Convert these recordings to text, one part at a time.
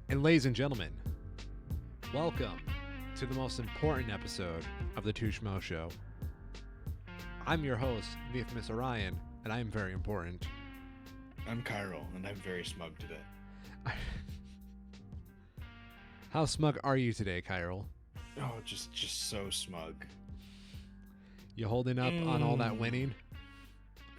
And ladies and gentlemen, welcome to the most important episode of the Two Schmoes Show. I'm your host, the infamous Orion, and I am very important. I'm Cairo, and I'm very smug today. How smug are you today, Kyril? Oh, just so smug. You holding up on all that winning?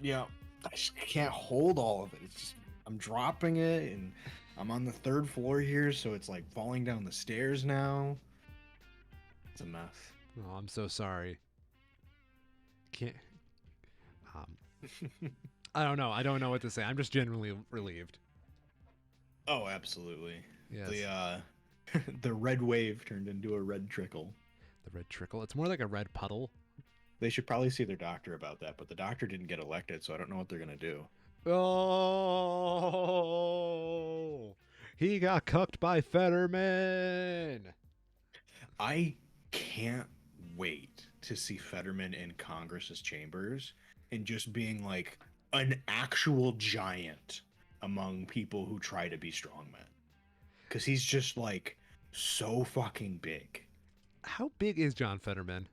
Yeah, I just can't hold all of it. It's just I'm dropping it, and I'm on the third floor here, so it's like falling down the stairs now. It's a mess. Oh, I'm so sorry. Can't. I don't know. I don't know what to say. I'm just genuinely relieved. Oh, absolutely. Yes. The red wave turned into a red trickle. The red trickle. It's more like a red puddle. They should probably see their doctor about that, but the doctor didn't get elected, so I don't know what they're gonna do. Oh, he got cucked by Fetterman. I can't wait to see Fetterman in Congress's chambers and just being like an actual giant among people who try to be strongmen. Because he's just like so fucking big. How big is John Fetterman?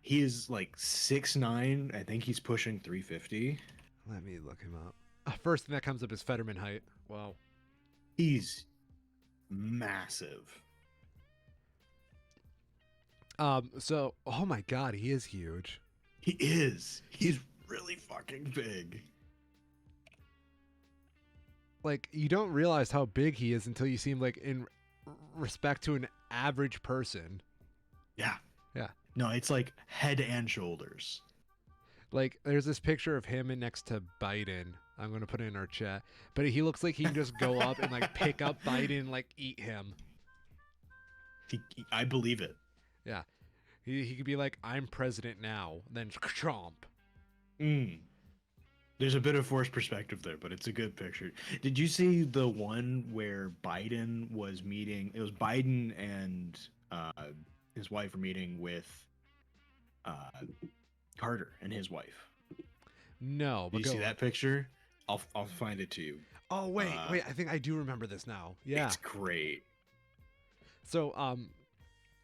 He is like 6'9". I think he's pushing 350. Let me look him up. First thing that comes up is Fetterman height. Wow. He's massive. So, oh my god, he is huge. He is. He's really fucking big. Like, you don't realize how big he is until you see him, like, in respect to an average person. Yeah. Yeah. No, it's like head and shoulders. Like, there's this picture of him next to Biden. I'm going to put it in our chat. But he looks like he can just go up and, like, pick up Biden and, like, eat him. I believe it. Yeah. He could be like, I'm president now. Then chomp. There's a bit of forced perspective there, but it's a good picture. Did you see the one where Biden was meeting? It was Biden and his wife were meeting with Carter and his wife. No, Do you see that picture? I'll find it to you. Oh, wait. I think I do remember this now. Yeah. It's great. So,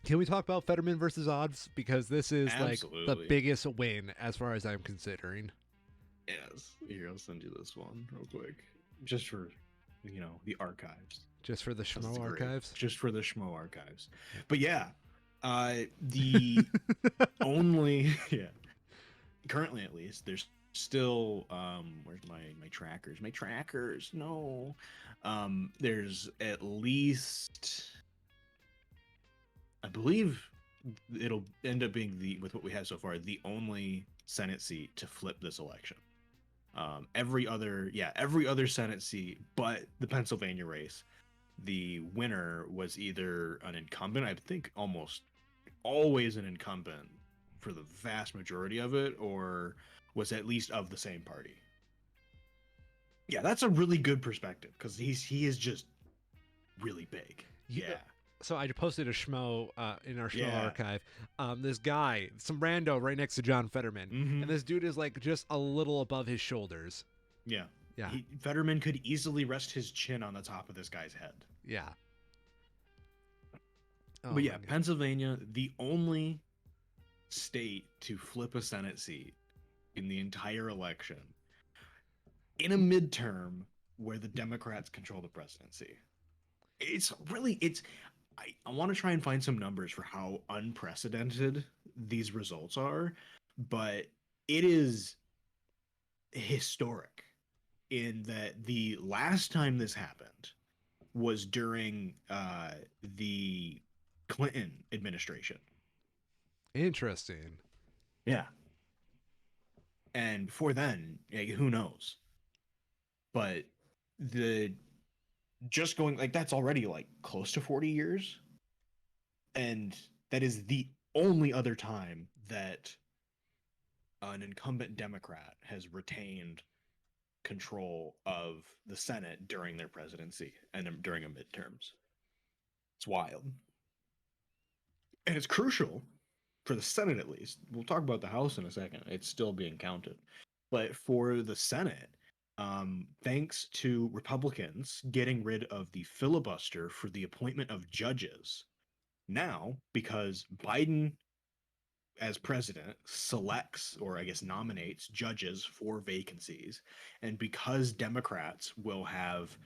can we talk about Fetterman versus odds? Because this is Absolutely. like the biggest win as far as I'm considering. Yes. Here, I'll send you this one real quick. Just for, the archives. Just for the Schmo archives? Just for the Schmo archives. But yeah, the only, currently at least, there's still, where's my trackers? My trackers, no. There's at least, I believe it'll end up being with what we have so far, the only Senate seat to flip this election. Every other Senate seat, but the Pennsylvania race, the winner was either an incumbent, I think almost always an incumbent for the vast majority of it, or was at least of the same party. Yeah, that's a really good perspective because he is just really big. Yeah. So I posted a Schmo in our Schmo archive. This guy, some rando right next to John Fetterman. Mm-hmm. And this dude is like just a little above his shoulders. Yeah. Yeah. Fetterman could easily rest his chin on the top of this guy's head. Yeah. Oh, but yeah, Pennsylvania, the only state to flip a Senate seat in the entire election in a midterm where the Democrats control the presidency. I want to try and find some numbers for how unprecedented these results are, but it is historic in that the last time this happened was during the Clinton administration. Interesting. Yeah. And before then, who knows? But just going like that's already like close to 40 years, and that is the only other time that an incumbent Democrat has retained control of the Senate during their presidency and during a midterms. It's wild, and it's crucial for the Senate, at least. We'll talk about the House in a second. It's still being counted, but for the Senate, thanks to Republicans getting rid of the filibuster for the appointment of judges. Now, because Biden, as president, selects or I guess nominates judges for vacancies, and because Democrats will have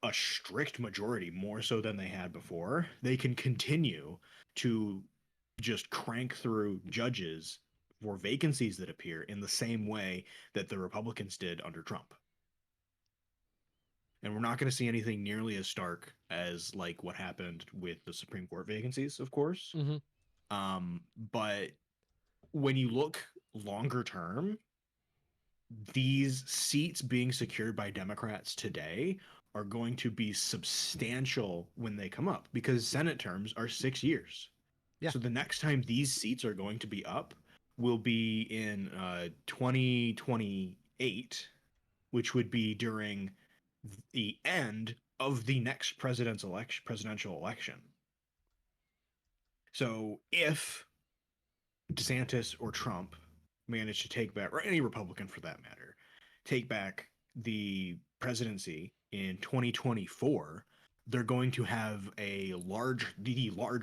a strict majority more so than they had before, they can continue to just crank through judges for vacancies that appear in the same way that the Republicans did under Trump. And we're not going to see anything nearly as stark as like what happened with the Supreme Court vacancies, of course. Mm-hmm. But when you look longer term, these seats being secured by Democrats today are going to be substantial when they come up because Senate terms are 6 years. Yeah. So the next time these seats are going to be up will be in 2028, which would be during the end of the next presidential election. So if DeSantis or Trump manage to take back, or any Republican for that matter, take back the presidency in 2024, they're going to have the large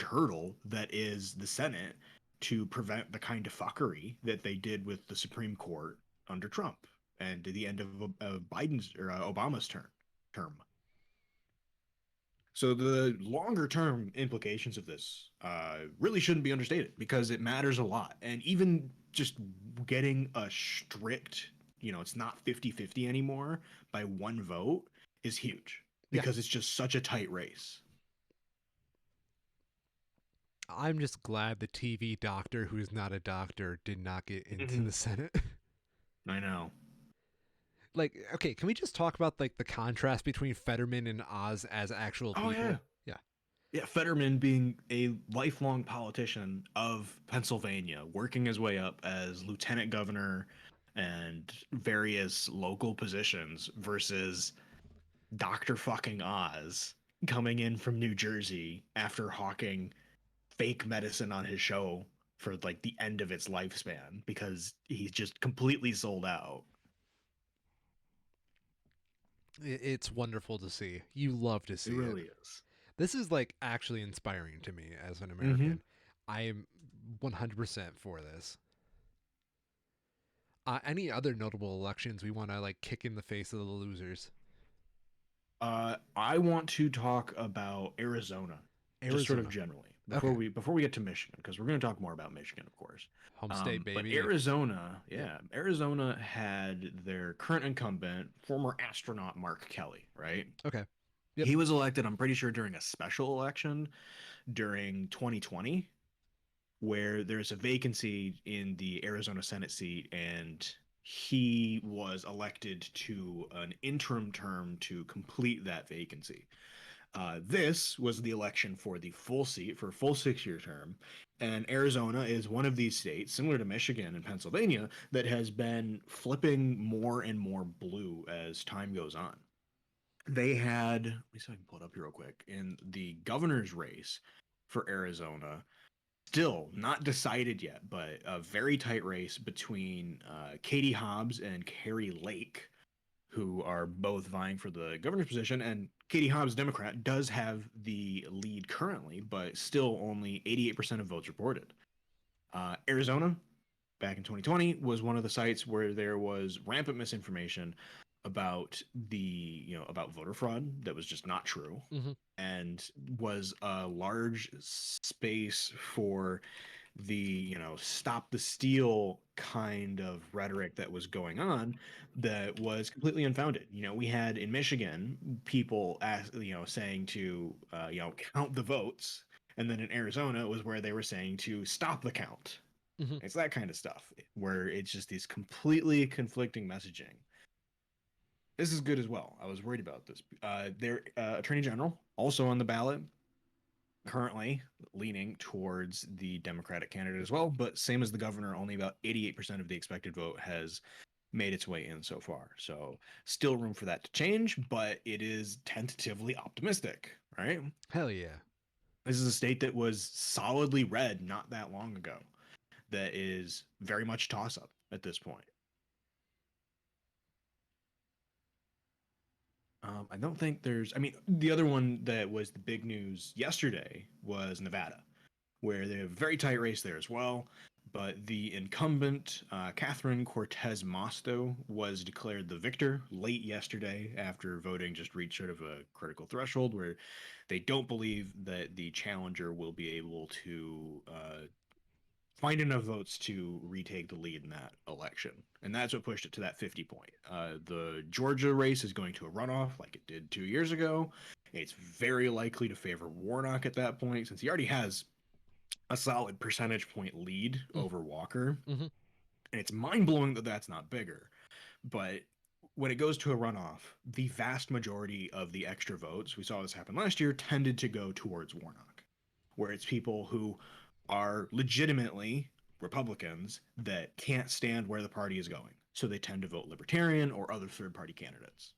hurdle that is the Senate to prevent the kind of fuckery that they did with the Supreme Court under Trump and to the end of Biden's or Obama's term. So the longer term implications of this really shouldn't be understated because it matters a lot. And even just getting a strict, it's not 50-50 anymore by one vote is huge Yeah. because it's just such a tight race. I'm just glad the TV doctor who's not a doctor did not get into Mm-hmm. the Senate. I know. Like, okay, can we just talk about like the contrast between Fetterman and Oz as actual Oh, yeah. people? Yeah. Yeah, Fetterman being a lifelong politician of Pennsylvania, working his way up as lieutenant governor and various local positions versus Dr. fucking Oz coming in from New Jersey after hawking fake medicine on his show for like the end of its lifespan because he's just completely sold out. It's wonderful to see. You love to It see it. really is. This is like actually inspiring to me as an Mm-hmm. American. I am 100% for this. Any other notable elections we want to like kick in the face of the losers? I want to talk about Arizona, just sort of Arizona. generally Okay. before we get to Michigan, because we're going to talk more about Michigan, of course. Home state, But baby. Arizona, Yep. yeah, Arizona had their current incumbent, former astronaut Mark Kelly, right? Okay. Yep. He was elected, I'm pretty sure, during a special election during 2020, where there's a vacancy in the Arizona Senate seat, and he was elected to an interim term to complete that vacancy. This was the election for the full seat for a full 6 year term. And Arizona is one of these states, similar to Michigan and Pennsylvania, that has been flipping more and more blue as time goes on. They had, let me see if I can pull it up here real quick, in the governor's race for Arizona, still not decided yet, but a very tight race between Katie Hobbs and Carrie Lake, who are both vying for the governor's position. And Katie Hobbs, Democrat, does have the lead currently, but still only 88% of votes reported. Arizona, back in 2020, was one of the sites where there was rampant misinformation about about voter fraud that was just not true, Mm-hmm. and was a large space for the stop the steal kind of rhetoric that was going on that was completely unfounded. We had in Michigan people saying to count the votes, and then in Arizona it was where they were saying to stop the count. Mm-hmm. It's that kind of stuff where it's just these completely conflicting messaging. This is good as well. I was worried about this. Their attorney general also on the ballot, currently leaning towards the Democratic candidate as well, but same as the governor, only about 88% of the expected vote has made its way in so far. So still room for that to change, but it is tentatively optimistic, right? Hell yeah. This is a state that was solidly red not that long ago, that is very much toss up at this point. I don't think there's. I mean, the other one that was the big news yesterday was Nevada, where they have a very tight race there as well. But the incumbent, Catherine Cortez Masto, was declared the victor late yesterday after voting just reached sort of a critical threshold where they don't believe that the challenger will be able to find enough votes to retake the lead in that election. And that's what pushed it to that 50 point. The Georgia race is going to a runoff like it did 2 years ago. It's very likely to favor Warnock at that point since he already has a solid percentage point lead over Walker. Mm-hmm. And it's mind blowing that that's not bigger. But when it goes to a runoff, the vast majority of the extra votes, we saw this happen last year, tended to go towards Warnock, where it's people who are legitimately Republicans that can't stand where the party is going. So they tend to vote Libertarian or other third party candidates.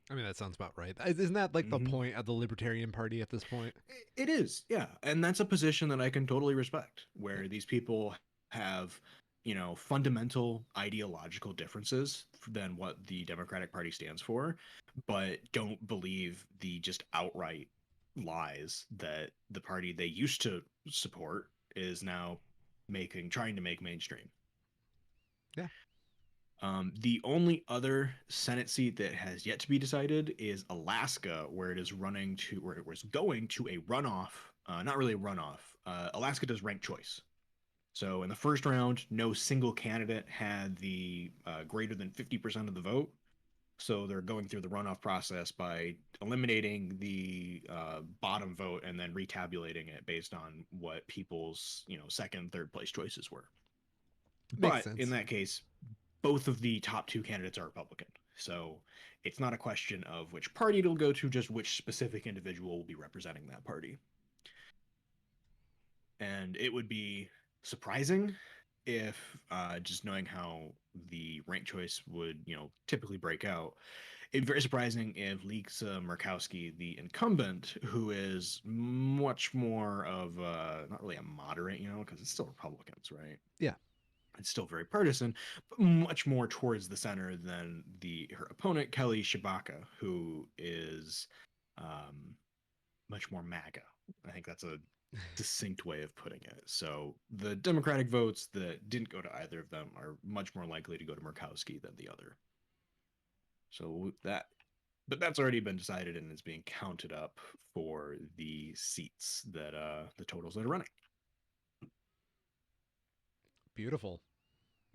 I mean, that sounds about right. Isn't that like the Mm-hmm. point of the Libertarian Party at this point? It is, yeah. And that's a position that I can totally respect, where these people have, fundamental ideological differences than what the Democratic Party stands for, but don't believe the just outright lies that the party they used to support is now trying to make mainstream. Yeah. The only other Senate seat that has yet to be decided is Alaska, where it was going to a runoff. Not really a runoff. Alaska does ranked choice. So in the first round, no single candidate had the greater than 50% of the vote. So they're going through the runoff process by eliminating the bottom vote and then retabulating it based on what people's second, third place choices were. Makes But in sense. that case, both of the top two candidates are Republican. So it's not a question of which party it'll go to, just which specific individual will be representing that party. And it would be surprising if, just knowing how the rank choice would, typically break out, it'd be very surprising if Lisa Murkowski, the incumbent, who is much more of not really a moderate, because it's still Republicans, right? Yeah. It's still very partisan, but much more towards the center than her opponent Kelly Shabaka, who is um, much more MAGA. I think that's a succinct way of putting it. So the Democratic votes that didn't go to either of them are much more likely to go to Murkowski than the other. So but that's already been decided and is being counted up for the seats that the totals that are running. Beautiful.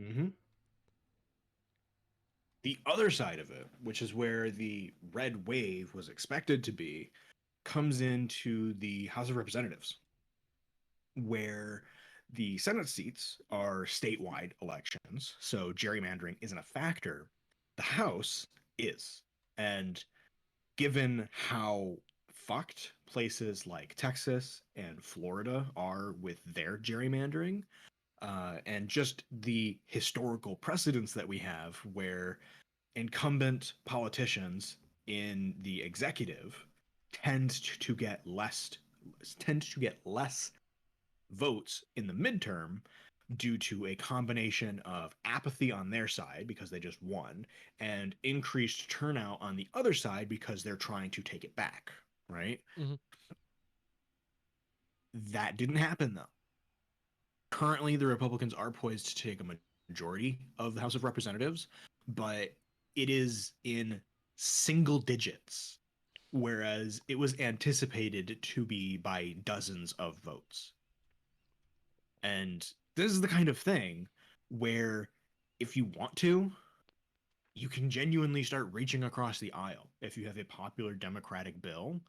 Mm-hmm. The other side of it, which is where the red wave was expected to be, comes into the House of Representatives, where the Senate seats are statewide elections. So gerrymandering isn't a factor. The House is. And given how fucked places like Texas and Florida are with their gerrymandering, and just the historical precedents that we have where incumbent politicians in the executive tend to get less votes in the midterm due to a combination of apathy on their side because they just won and increased turnout on the other side because they're trying to take it back, right? Mm-hmm. That didn't happen though. Currently the Republicans are poised to take a majority of the House of Representatives, but it is in single digits, whereas it was anticipated to be by dozens of votes. And this is the kind of thing where if you want to, you can genuinely start reaching across the aisle. If you have a popular Democratic bill,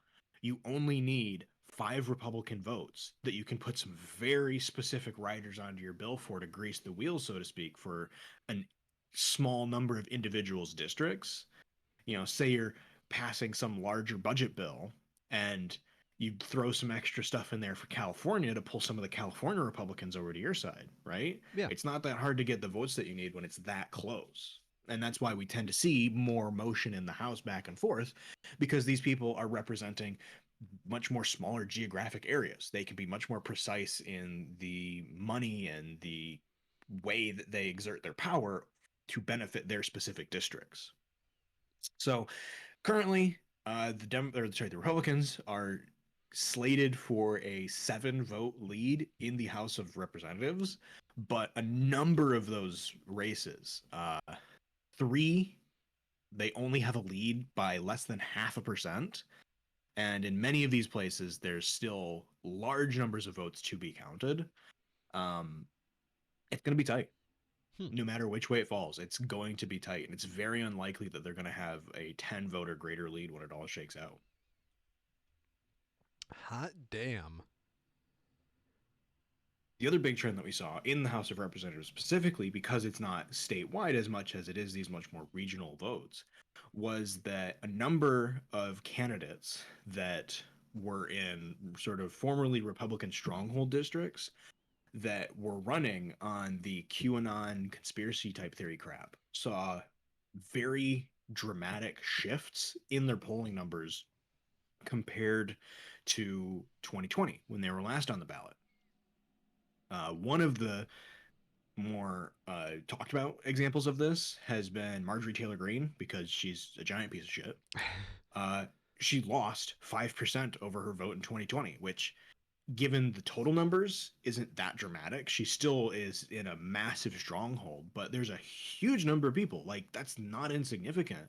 you only need 5 Republican votes that you can put some very specific riders onto your bill for to grease the wheels, so to speak, for a small number of individuals' districts. Say you're passing some larger budget bill and you throw some extra stuff in there for California to pull some of the California Republicans over to your side, right? Yeah. It's not that hard to get the votes that you need when it's that close. And that's why we tend to see more motion in the House back and forth, because these people are representing much more smaller geographic areas. They can be much more precise in the money and the way that they exert their power to benefit their specific districts. So currently, the Republicans are slated for a 7 vote lead in the House of Representatives, but a number of those races, three, they only have a lead by less than 0.5%. And in many of these places, there's still large numbers of votes to be counted. Um, it's going to be tight. Hmm. No matter which way it falls, it's going to be tight. And it's very unlikely that they're going to have a 10 vote or greater lead when it all shakes out. Hot damn. The other big trend that we saw in the House of Representatives, specifically because it's not statewide as much as it is these much more regional votes, was that a number of candidates that were in sort of formerly Republican stronghold districts that were running on the QAnon conspiracy type theory crap saw very dramatic shifts in their polling numbers compared to 2020 when they were last on the ballot. One of the more talked about examples of this has been Marjorie Taylor Greene because she's a giant piece of shit. Uh, she lost 5% over her vote in 2020, which, given the total numbers, isn't that dramatic. She still is in a massive stronghold, but there's a huge number of people, like that's not insignificant,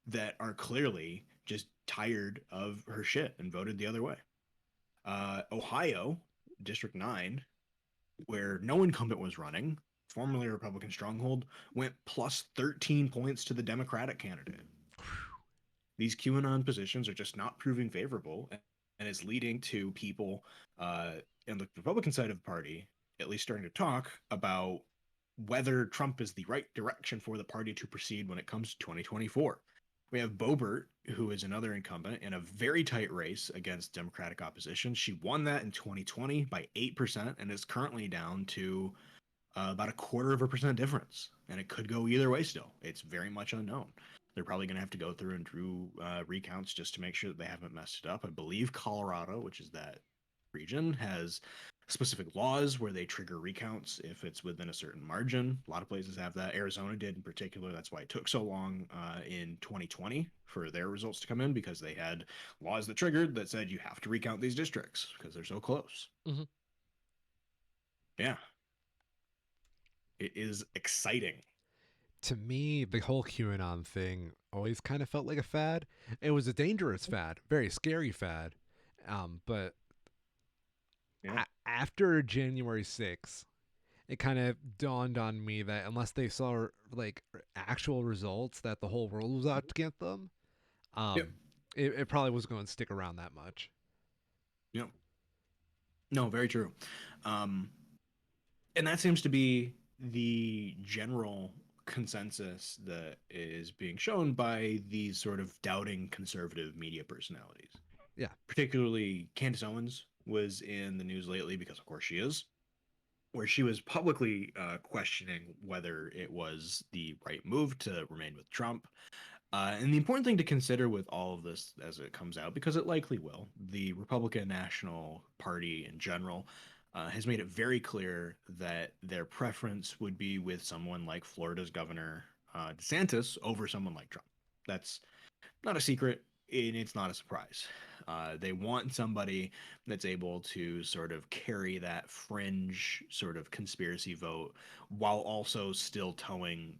that are clearly just tired of her shit and voted the other way. Ohio, District 9, where no incumbent was running, formerly a Republican stronghold, went plus 13 points to the Democratic candidate. These QAnon positions are just not proving favorable, and it's leading to people in the Republican side of the party at least starting to talk about whether Trump is the right direction for the party to proceed when it comes to 2024. We have Boebert, who is another incumbent in a very tight race against Democratic opposition. She won that in 2020 by 8% and is currently down to about 0.25% difference. And it could go either way still. It's very much unknown. They're probably going to have to go through and do recounts just to make sure that they haven't messed it up. I believe Colorado, which is that region, has specific laws where they trigger recounts if it's within a certain margin. A lot of places have that. Arizona did in particular. That's why it took so long in 2020 for their results to come in, because they had laws that triggered that said you have to recount these districts because they're so close. Mm-hmm. Yeah. It is exciting. To me, the whole QAnon thing always kind of felt like a fad. It was a dangerous fad, very scary fad. But Yeah. after January 6th, it kind of dawned on me that unless they saw like actual results that the whole world was out to get them, Yep. um, it probably wasn't going to stick around that much. Yep. No, very true. Um, and that seems to be the general consensus that is being shown by these sort of doubting conservative media personalities. Yeah. Particularly Candace Owens was in the news lately because, of course, she is, where she was publicly questioning whether it was the right move to remain with Trump. And the important thing to consider with all of this as it comes out, because it likely will, the Republican National Party in general has made it very clear that their preference would be with someone like Florida's Governor DeSantis over someone like Trump. That's not a secret, and it's not a surprise. They want somebody that's able to sort of carry that fringe sort of conspiracy vote while also still towing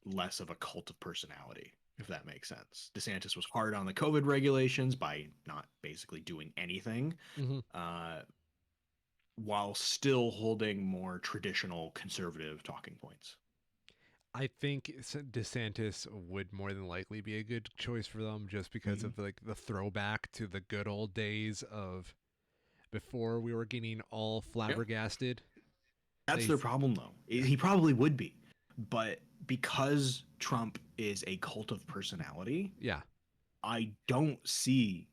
less of a cult of personality, if that makes sense. DeSantis was hard on the COVID regulations by not basically doing anything, Mm-hmm. uh, while still holding more traditional conservative talking points. I think DeSantis would more than likely be a good choice for them just because Mhm. of like the throwback to the good old days of before we were getting all Yep. flabbergasted. That's They their problem, though. yeah. He probably would be, but because Trump is a cult of personality, Yeah. I don't see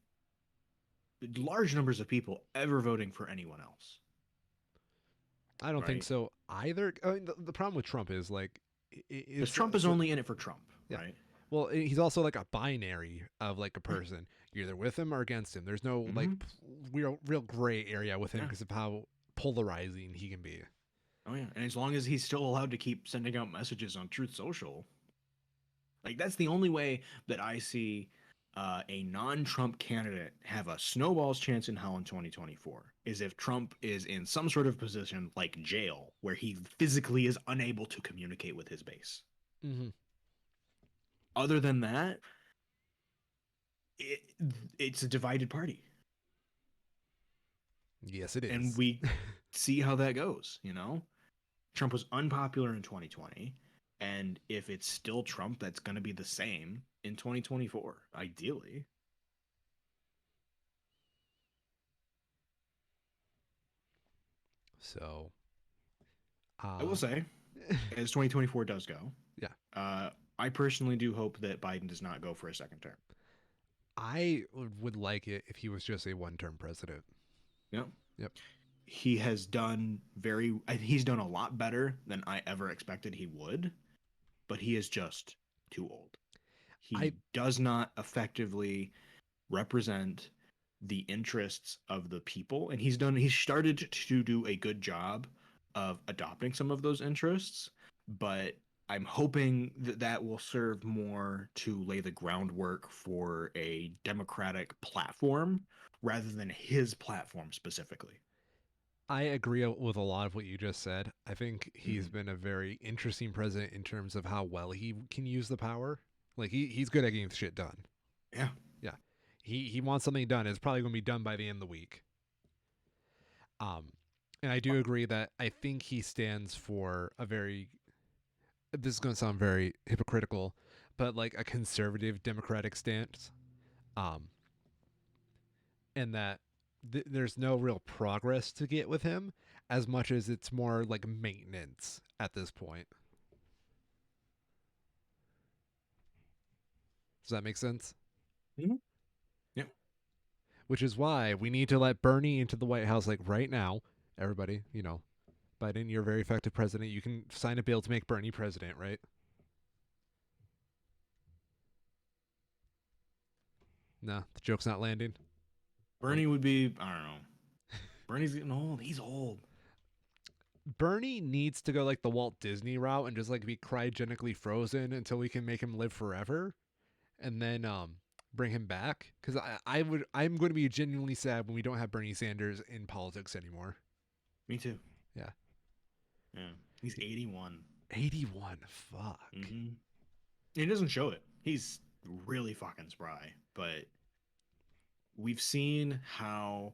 large numbers of people ever voting for anyone else. I don't think Right? so either. I mean, the problem with Trump is like Because it's Trump is so, only in it for Trump, yeah. right? Well, he's also like a binary of like a person. You're either with him or against him. There's no like Mm-hmm. real gray area with him Yeah. because of how polarizing he can be. Oh yeah. And as long as he's still allowed to keep sending out messages on Truth Social, Like that's the only way that I see a non-Trump candidate have a snowball's chance in hell in 2024 is if Trump is in some sort of position like jail where he physically is unable to communicate with his base. Mm-hmm. Other than that, it, it's a divided party. Yes, it And is. we see how that goes, you know? Trump was unpopular in 2020. And if it's still Trump, that's going to be the same in 2024, ideally. So, I will uh, say, as 2024 does go, yeah, uh, I personally do hope that Biden does not go for a second term. I would like it if he was just a one-term president. Yep. Yep. He's done a lot better than I ever expected he would, but he is just too old. I He does not effectively represent the interests of the people, and he's started to do a good job of adopting some of those interests, but I'm hoping that that will serve more to lay the groundwork for a democratic platform rather than his platform specifically. I agree with a lot of what you just said. I think he's Mm-hmm. been a very interesting president in terms of how well he can use the power. Like he's good at getting shit done. Yeah. Yeah. He wants something done. It's probably going to be done by the end of the week. Um and I do agree that I think he stands for a very, this is going to sound very hypocritical, but like a conservative democratic stance. Um and that there's no real progress to get with him as much as it's more like maintenance at this point. Does that make sense? Mm-hmm. Yeah. Which is why we need to let Bernie into the White House like right now. Everybody, Biden, you're a very effective president. You can sign a bill to make Bernie president, right? No, the joke's not landing. Um, Bernie would be, I don't know. Bernie's getting old. He's old. Bernie needs to go like the Walt Disney route and just like be cryogenically frozen until we can make him live forever, and then bring him back. Because I'm going to be genuinely sad when we don't have Bernie Sanders in politics anymore. Me too. Yeah, Yeah. He's 81. 81. Fuck. Mm-hmm. He doesn't show it. He's really fucking spry, but we've seen how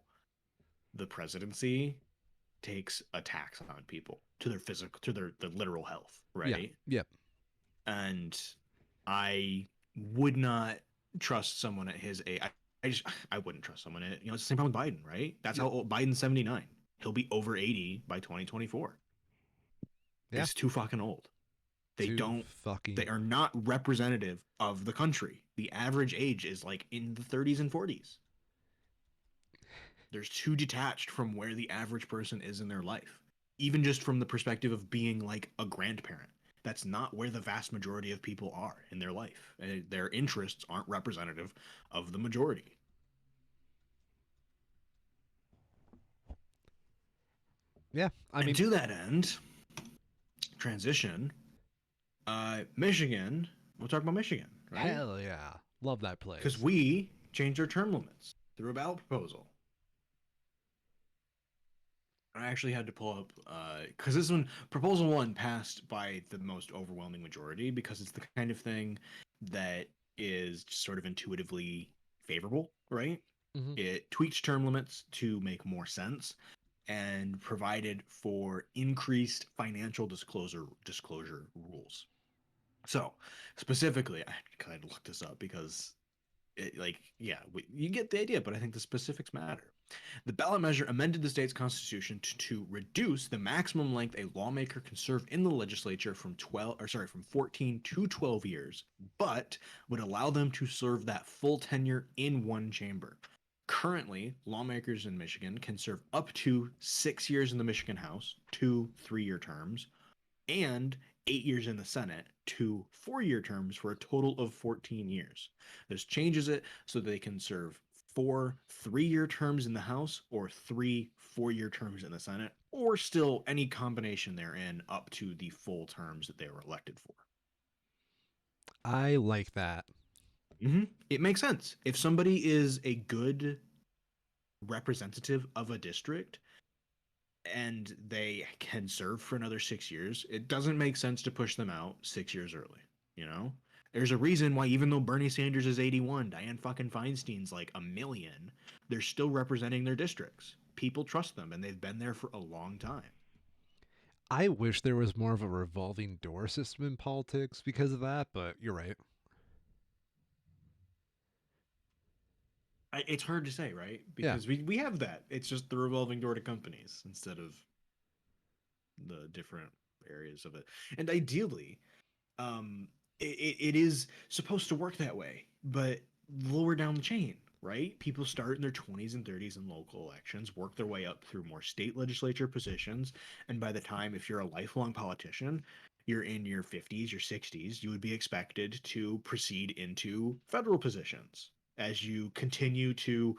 the presidency takes attacks on people to their physical, to their literal health, Yeah. right? Yep. And I would not trust someone at his age. I wouldn't trust someone at, it's the same problem with Biden, right? That's Yep. how old Biden's 79. He'll be over 80 by 2024. Yeah. It's too fucking old. They Too don't they fucking. are not representative of the country. The average age is like in the 30s and 40s. There's too detached from where the average person is in their life. Even just from the perspective of being like a grandparent. That's not where the vast majority of people are in their life. Their interests aren't representative of the majority. Yeah. I And mean, to that end, transition, Michigan, we'll talk about Michigan, right? hell yeah. Love that Because place. we changed our term limits through a ballot proposal. I actually had to pull up because this one, proposal one, passed by the most overwhelming majority because it's the kind of thing that is just sort of intuitively favorable, right? Hmm. It tweaked term limits to make more sense and provided for increased financial disclosure rules. So specifically, I kind of looked this up because you get the idea, but I think the specifics matter. The ballot measure amended the state's constitution to reduce the maximum length a lawmaker can serve in the legislature from 14 to 12 years, but would allow them to serve that full tenure in one chamber. Currently, lawmakers in Michigan can serve up to 6 years in the Michigan House, 2 3-year terms, and 8 years in the Senate, 2 4-year terms for a total of 14 years. This changes it so they can serve 4 3-year terms in the House or 3 4-year terms in the Senate, or still any combination therein up to the full terms that they were elected for. I like that. It makes sense. If somebody is a good representative of a district and they can serve for another 6 years, it doesn't make sense to push them out 6 years early. You know, there's a reason why even though Bernie Sanders is 81, Dianne fucking Feinstein's like a million, they're still representing their districts. People trust them, and they've been there for a long time. I wish there was more of a revolving door system in politics because of that, but you're right. It's hard to say, right? Yeah, Because we have that. It's just the revolving door to companies instead of the different areas of it. And ideally, it is supposed to work that way, but lower down the chain, right? People start in their 20s and 30s in local elections, work their way up through more state legislature positions, and by the time, if you're a lifelong politician, you're in your 50s, your 60s, you would be expected to proceed into federal positions as you continue to,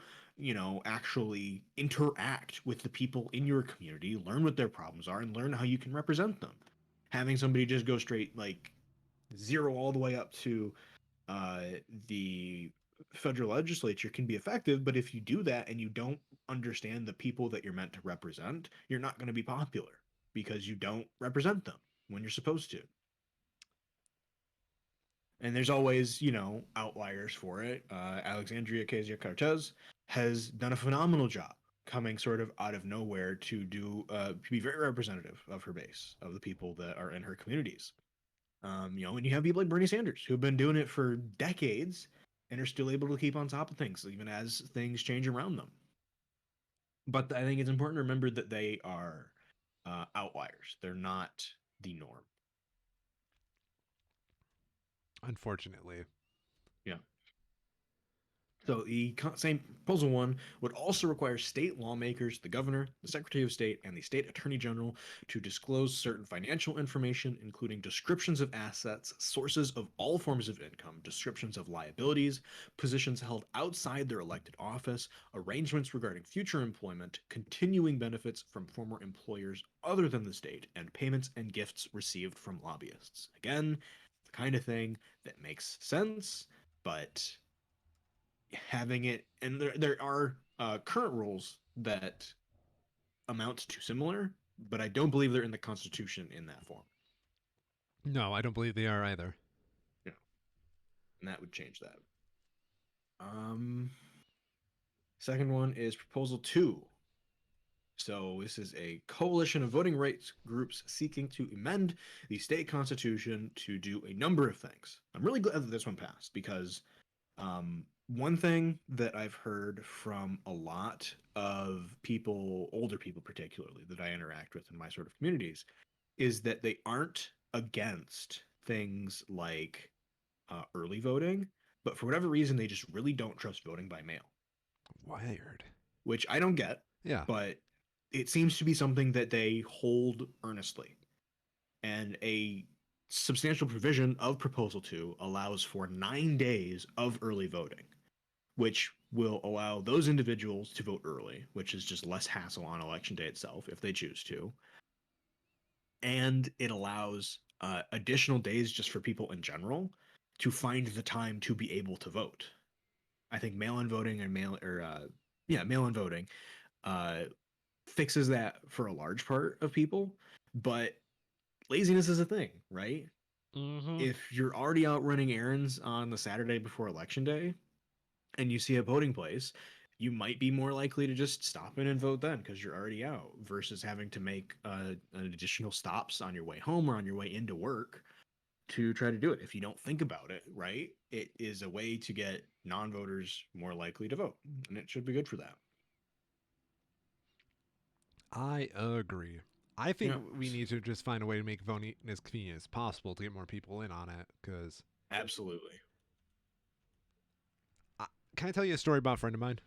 actually interact with the people in your community, learn what their problems are, and learn how you can represent them. Having somebody just go straight like zero all the way up to uh, the federal legislature can be effective, but if you do that and you don't understand the people that you're meant to represent, you're not going to be popular because you don't represent them when you're supposed to. And there's always, outliers for it. Alexandria Ocasio Cortez has done a phenomenal job coming sort of out of nowhere to be very representative of her base, of the people that are in her communities. And you have people like Bernie Sanders who've been doing it for decades and are still able to keep on top of things, even as things change around them. But I think it's important to remember that they are outliers. They're not the norm. unfortunately. Yeah. So the same proposal one would also require state lawmakers, the governor, the secretary of state, and the state attorney general to disclose certain financial information, including descriptions of assets, sources of all forms of income, descriptions of liabilities, positions held outside their elected office, arrangements regarding future employment, continuing benefits from former employers other than the state, and payments and gifts received from lobbyists. Again, the kind of thing that makes sense, but having it, and there are current rules that amount to similar, but I don't believe they're in the Constitution in that form. No, I don't believe they are either. You know, and that would change that. Um, Second one is Proposal Two. So this is a coalition of voting rights groups seeking to amend the state constitution to do a number of things. I'm really glad that this one passed because one thing that I've heard from a lot of people, older people particularly, that I interact with in my sort of communities, is that they aren't against things like early voting, but for whatever reason, they just really don't trust voting by mail, Wired. which I don't get, Yeah. but it seems to be something that they hold earnestly. And a substantial provision of Proposal 2 allows for 9 days of early voting, which will allow those individuals to vote early, which is just less hassle on election day itself if they choose to. And it allows additional days just for people in general to find the time to be able to vote. I think mail-in voting and mail-in voting uh, fixes that for a large part of people, but laziness is a thing, right? Mm-hmm. If you're already out running errands on the Saturday before election day, and you see a voting place, you might be more likely to just stop in and vote then because you're already out versus having to make an additional stops on your way home or on your way into work to try to do it. If you don't think about it, right, it is a way to get non-voters more likely to vote, and it should be good for that. I agree. I think Yeah, we need to just find a way to make voting as convenient as possible to get more people in on it. Because, absolutely. can I tell you a story about a friend of mine?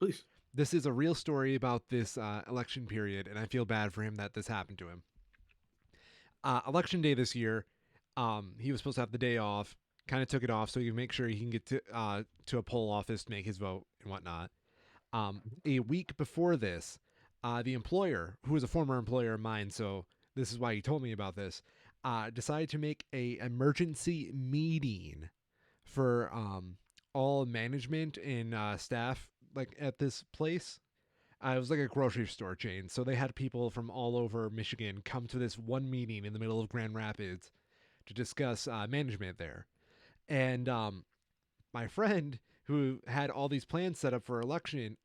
Please. This is a real story about this election period, and I feel bad for him that this happened to him. Election day this year, he was supposed to have the day off. Kind of took it off so he can make sure he can get to a poll office to make his vote and whatnot. A week before this, the employer, who was a former employer of mine, so this is why he told me about this, decided to make a emergency meeting for all management and staff like at this place. It was like a grocery store chain, so they had people from all over Michigan come to this one meeting in the middle of Grand Rapids to discuss management there. And my friend, who had all these plans set up for election,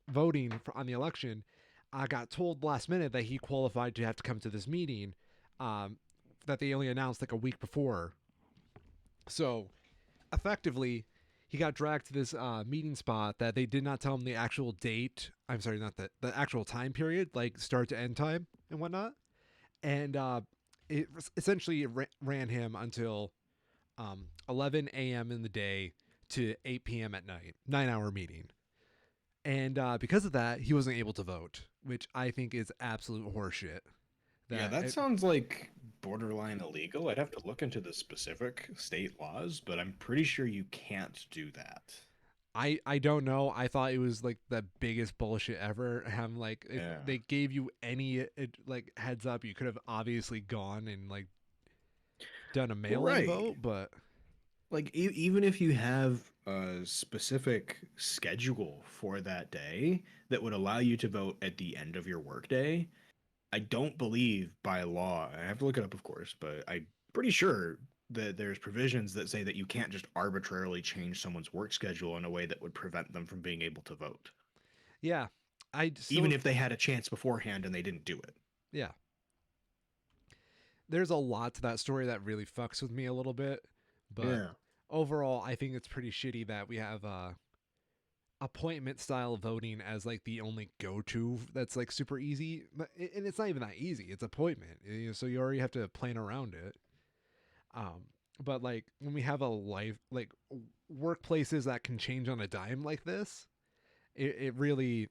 voting on the election, got told last minute that he qualified to have to come to this meeting, um, that they only announced like a week before. So effectively, he got dragged to this meeting spot that they did not tell him the actual date. I'm sorry, not the actual time period, like start to end time and whatnot. And it essentially ran him until 11 a.m. in the day to 8 p.m. at night, 9 hour meeting. And because of that, he wasn't able to vote, which I think is absolute horseshit. Yeah, That that sounds like borderline illegal. I'd have to look into the specific state laws, but I'm pretty sure you can't do that. I don't know. I thought it was like the biggest bullshit ever. I'm like, if Yeah. they gave you any like heads up, you could have obviously gone and like done a Well, mail-in right. vote. But Like even if you have a specific schedule for that day that would allow you to vote at the end of your workday, I don't believe by law, I have to look it up, of course, but I'm pretty sure that there's provisions that say that you can't just arbitrarily change someone's work schedule in a way that would prevent them from being able to vote, yeah, I even still if they had a chance beforehand and they didn't do it. yeah. There's a lot to that story that really fucks with me a little bit, but Yeah. overall, I think it's pretty shitty that we have appointment style voting as like the only go-to that's like super easy. And it's not even that easy. It's appointment, so you already have to plan around it. Um, but like when we have a life like workplaces that can change on a dime like this, it really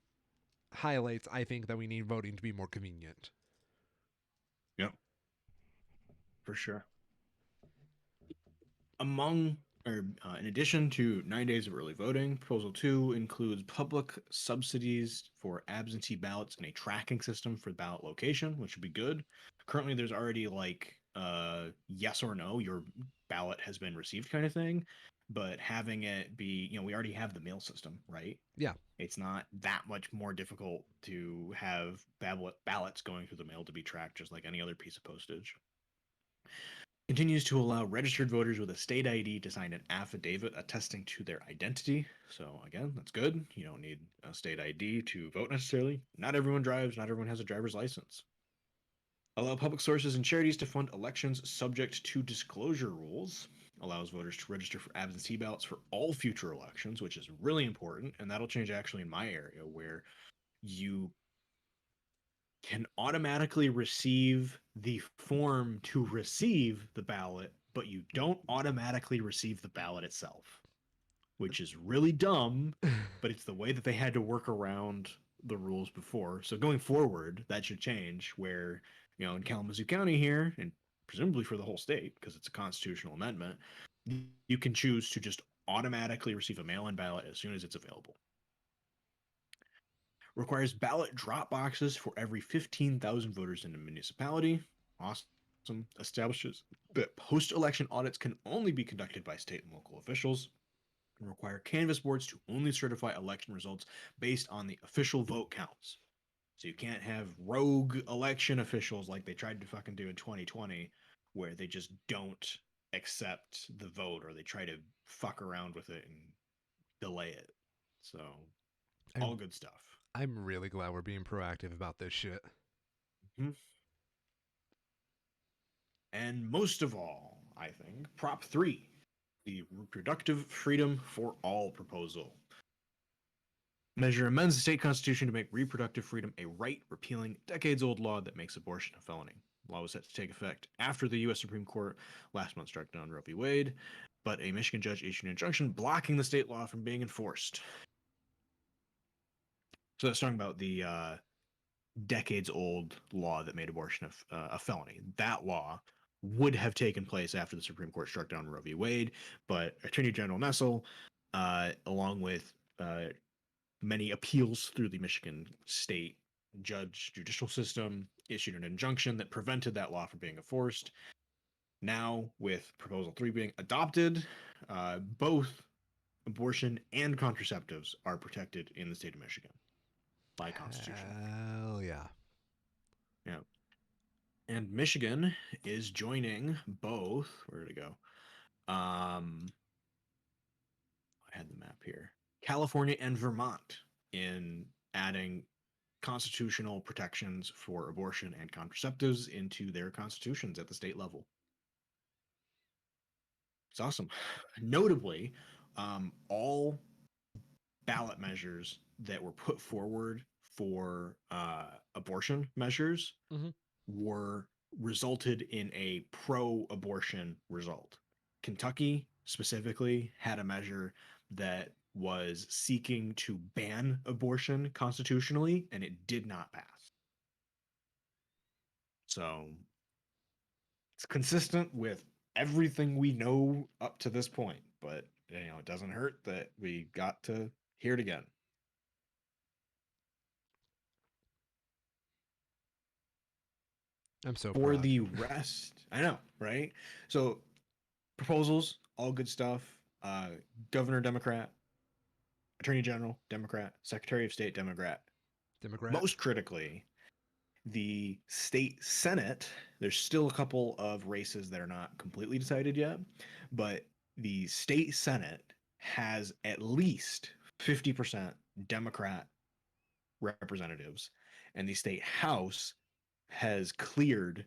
highlights, I think, that we need voting to be more convenient. Yep, for sure. Among or In addition to 9 days of early voting, Proposal 2 includes public subsidies for absentee ballots and a tracking system for ballot location, which would be good. Currently, there's already like yes or no, your ballot has been received kind of thing, but having it be, we already have the mail system, right? Yeah, It's not that much more difficult to have ballots going through the mail to be tracked just like any other piece of postage. Continues to allow registered voters with a state ID to sign an affidavit attesting to their identity. So again, that's good. You don't need a state ID to vote necessarily. Not everyone drives, not everyone has a driver's license. Allow public sources and charities to fund elections subject to disclosure rules. Allows voters to register for absentee ballots for all future elections, which is really important. And that'll change actually in my area where you can automatically receive the form to receive the ballot, but you don't automatically receive the ballot itself, which is really dumb, but it's the way that they had to work around the rules before. So going forward, that should change where, in Kalamazoo County here, and presumably for the whole state, because it's a constitutional amendment, you can choose to just automatically receive a mail in ballot as soon as it's available. Requires ballot drop boxes for every 15,000 voters in a municipality. Awesome. Establishes that post election audits can only be conducted by state and local officials. And require canvass boards to only certify election results based on the official vote counts. So you can't have rogue election officials like they tried to fucking do in 2020, where they just don't accept the vote or they try to fuck around with it and delay it. So, all I'm good stuff. I'm really glad we're being proactive about this shit. Mhm. And most of all, I think, Prop 3, the Reproductive Freedom for All proposal. Measure amends the state constitution to make reproductive freedom a right, repealing decades old law that makes abortion a felony. The law was set to take effect after the U.S. Supreme Court last month struck down Roe v. Wade, but a Michigan judge issued an injunction blocking the state law from being enforced. So that's talking about the decades old law that made abortion a felony. That law would have taken place after the Supreme Court struck down Roe v. Wade, but Attorney General Nessel, along with many appeals through the Michigan state judicial system issued an injunction that prevented that law from being enforced. Now, with Proposal 3 being adopted, both abortion and contraceptives are protected in the state of Michigan by Constitution. Hell yeah. Yeah. And Michigan is joining both. Where did it go? I had the map here. California and Vermont in adding constitutional protections for abortion and contraceptives into their constitutions at the state level. It's awesome. Notably, all ballot measures that were put forward for abortion measures Mm-hmm. were resulted in a pro-abortion result. Kentucky specifically had a measure that was seeking to ban abortion constitutionally, and it did not pass. So it's consistent with everything we know up to this point, but it doesn't hurt that we got to hear it again. I'm so For proud. the rest, I know, right? So proposals, all good stuff. Governor Democrat, Attorney General Democrat, Secretary of State Democrat. Democrat. Most critically, the state Senate. There's still a couple of races that are not completely decided yet, but the state Senate has at least 50% Democrat representatives, and the state House has cleared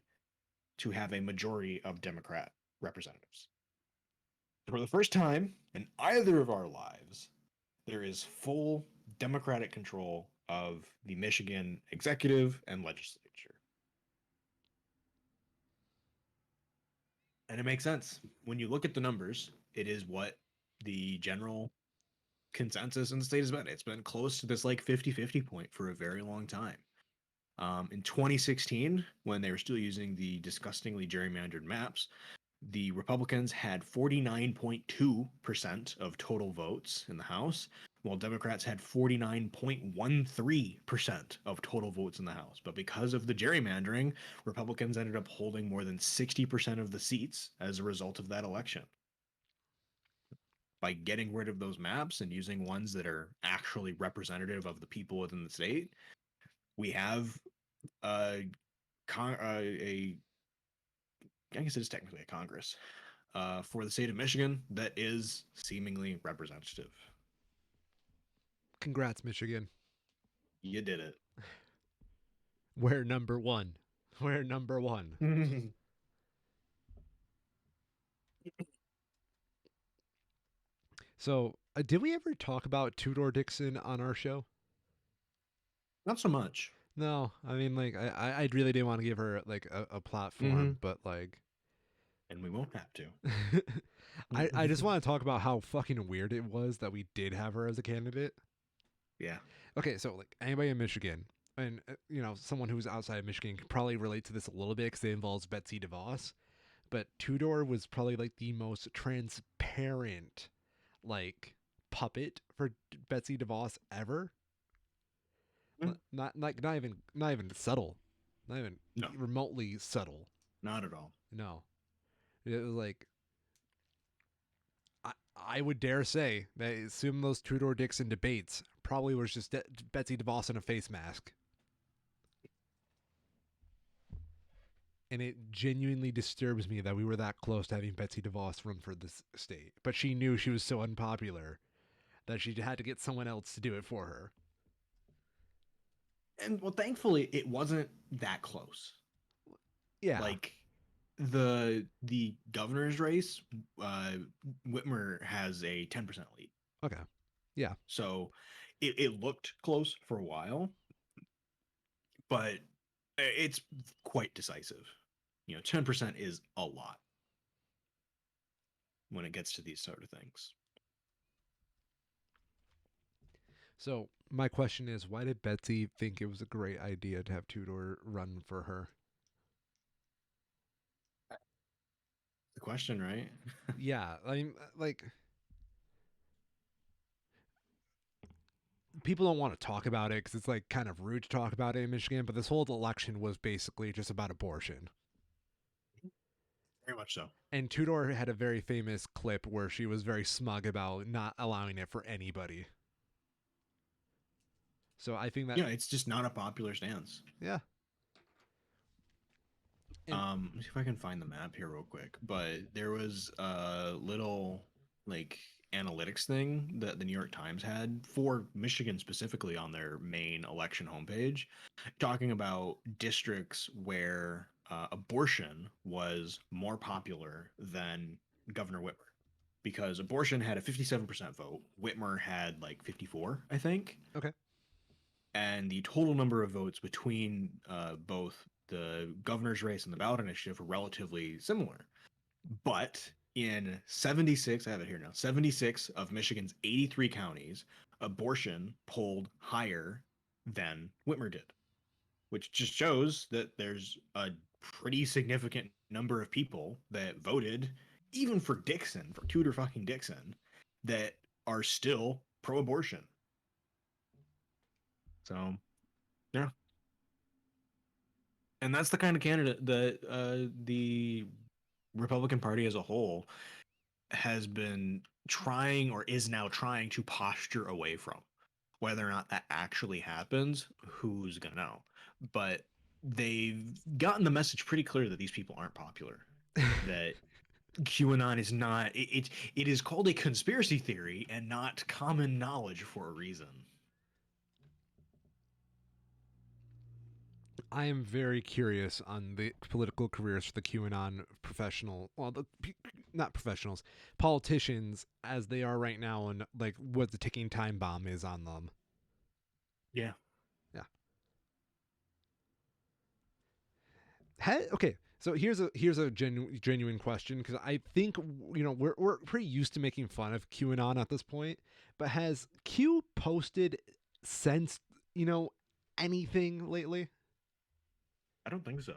to have a majority of Democrat representatives. For the first time in either of our lives, there is full Democratic control of the Michigan executive and legislature. And it makes sense. When you look at the numbers, it is what the general consensus in the state has been. It's been close to this like 50-50 point for a very long time. In 2016, when they were still using the disgustingly gerrymandered maps, the Republicans had 49.2% of total votes in the House, while Democrats had 49.13% of total votes in the House. But because of the gerrymandering, Republicans ended up holding more than 60% of the seats as a result of that election. By getting rid of those maps and using ones that are actually representative of the people within the state, we have a I guess it is technically a Congress for the state of Michigan that is seemingly representative. Congrats, Michigan. You did it. We're number one. We're number one. So, did we ever talk about Tudor Dixon on our show? Not so much. No, I mean, like, I really didn't want to give her like a Mm-hmm. platform, but like, And we won't have to. I just want to talk about how fucking weird it was that we did have her as a candidate. Yeah. Okay, so like anybody in Michigan, and someone who's outside of Michigan can probably relate to this a little bit because it involves Betsy DeVos. But Tudor was probably like the most transparent, like puppet for Betsy DeVos ever. Not even subtle, not even No, remotely subtle. not at all. No, it was like I would dare say that some of those Tudor Dixon debates probably was just Betsy DeVos in a face mask. And it genuinely disturbs me that we were that close to having Betsy DeVos run for this state. But she knew she was so unpopular that she had to get someone else to do it for her. And well, thankfully, it wasn't that close. Yeah. Like the governor's race, Whitmer has a 10% lead. Okay. Yeah. So it looked close for a while, but it's quite decisive. 10% is a lot when it gets to these sort of things. So my question is, why did Betsy think it was a great idea to have Tudor run for her? The question, right? Yeah, I mean, like people don't want to talk about it because it's like kind of rude to talk about it in Michigan. But this whole election was basically just about abortion. Very much so. And Tudor had a very famous clip where she was very smug about not allowing it for anybody. So I think that, Yeah, it's just not a popular stance. yeah. And Let me see if I can find the map here real quick. But there was a little like analytics thing that the New York Times had for Michigan specifically on their main election homepage, talking about districts where abortion was more popular than Governor Whitmer. Because abortion had a 57% vote, Whitmer had like 54, I think, okay. and the total number of votes between both the governor's race and the ballot initiative were relatively similar. But in 76, I have it here now, 76 of Michigan's 83 counties, abortion polled higher than Whitmer did, which just shows that there's a pretty significant number of people that voted, even for Dixon, for Tudor fucking Dixon, that are still pro abortion. So, yeah. And that's the kind of candidate that the Republican Party as a whole has been trying or is now trying to posture away from. Whether or not that actually happens, who's gonna know? But they've gotten the message pretty clear that these people aren't popular. That QAnon is not. It is called a conspiracy theory and not common knowledge for a reason. I am very curious on the political careers for the QAnon professional, well, not professionals, politicians as they are right now, and like what the ticking time bomb is on them. Yeah. Yeah. Okay, so here's a genuine question because I think we're pretty used to making fun of QAnon at this point, but has Q posted since anything lately? I don't think so.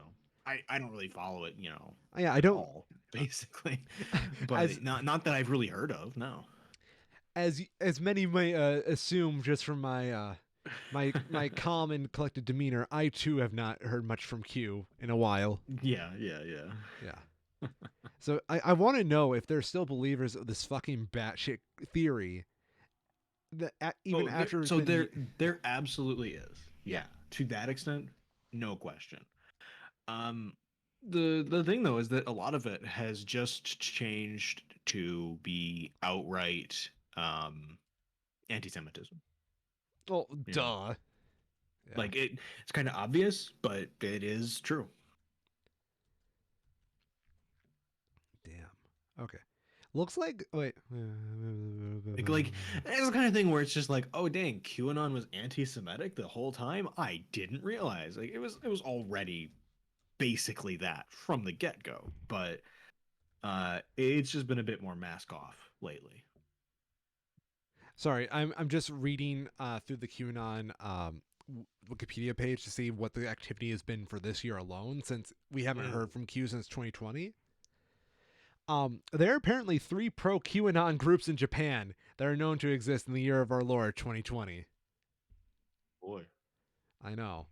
I don't really follow it, Yeah, I at don't. all, basically. As But not that I've really heard of. No. as many may assume just from my calm and collected demeanor, I too have not heard much from Q in a while. Yeah, yeah, yeah. Yeah. So I want to know if they're still believers of this fucking batshit theory that even Oh, after it's so been there absolutely is. yeah. Yeah, to that extent, no question. Um, the thing though is that a lot of it has just changed to be outright anti-Semitism. Well, You know, duh. Yeah. like it's kind of obvious, but it is true. Damn. Okay. Looks like wait. Like it's the kind of thing where it's just like, oh dang, QAnon was anti-Semitic the whole time. I didn't realize. Like it was already basically that from the get-go, but it's just been a bit more mask off lately. Sorry, I'm just reading through the QAnon Wikipedia page to see what the activity has been for this year alone, since we haven't Mm, heard from Q since 2020. There are apparently 3 pro QAnon groups in Japan that are known to exist in the year of our Lord 2020. boy. I know.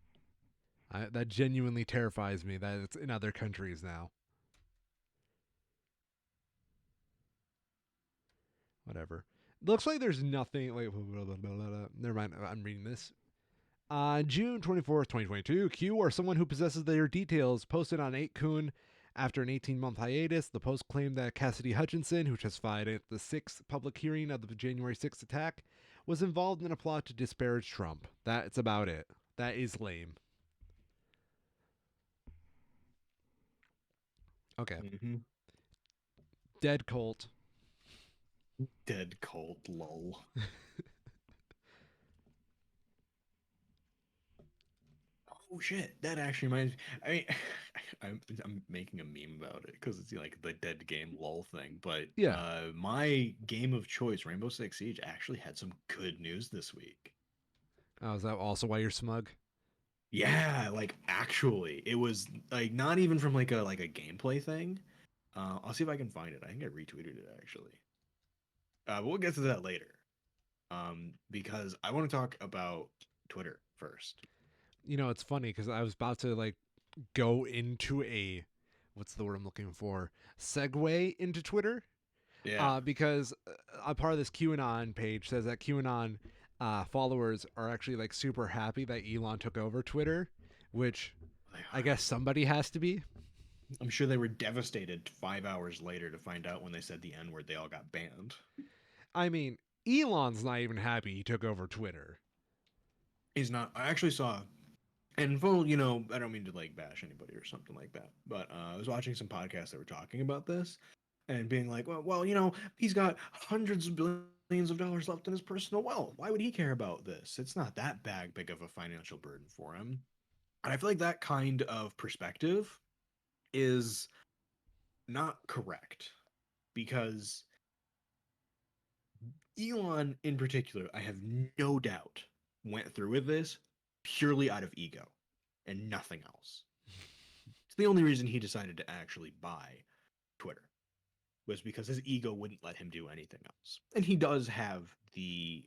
That genuinely terrifies me that it's in other countries now. Whatever. Looks like there's nothing. Like, never mind. I'm reading this. On June 24th, 2022, Q or someone who possesses their details posted on 8kun after an 18-month hiatus. The post claimed that Cassidy Hutchinson, who testified at the 6th public hearing of the January 6th attack, was involved in a plot to disparage Trump. That's about it. That is lame. Okay. Hmm. Dead Colt. Dead cold, lol. Oh shit, that actually reminds me. I mean, I'm making a meme about it because it's like the dead game lol thing. But Yeah. my game of choice, Rainbow Six Siege, actually had some good news this week. Oh, is that also why you're smug? Yeah, like actually, it was like not even from like a gameplay thing. I'll see if I can find it. I think I retweeted it actually. But we'll get to that later. because I want to talk about Twitter first. It's funny because I was about to like go into a what's the word I'm looking for segue into Twitter, Yeah. because a part of this QAnon page says that QAnon followers are actually like super happy that Elon took over Twitter, which They I are. guess somebody has to be. I'm sure they were devastated 5 hours later to find out when they said the N word, they all got banned. I mean, Elon's not even happy he took over Twitter. He's not. I actually saw, and full, I don't mean to like bash anybody or something like that, but I was watching some podcasts that were talking about this and being like, well, he's got hundreds of billions of dollars left in his personal wealth. Why would he care about this? It's not that big of a financial burden for him. And I feel like that kind of perspective is not correct because Elon, in particular, I have no doubt, went through with this purely out of ego and nothing else. It's the only reason he decided to actually buy Twitter was because his ego wouldn't let him do anything else. And he does have he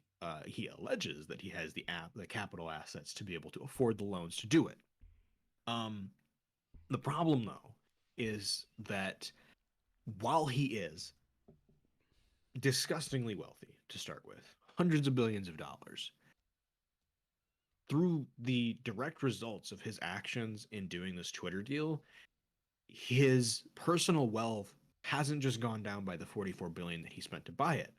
alleges that he has the capital assets to be able to afford the loans to do it. Um, the problem though is that while he is disgustingly wealthy to start with, hundreds of billions of dollars, through the direct results of his actions in doing this Twitter deal, his personal wealth hasn't just gone down by the 44 billion that he spent to buy it.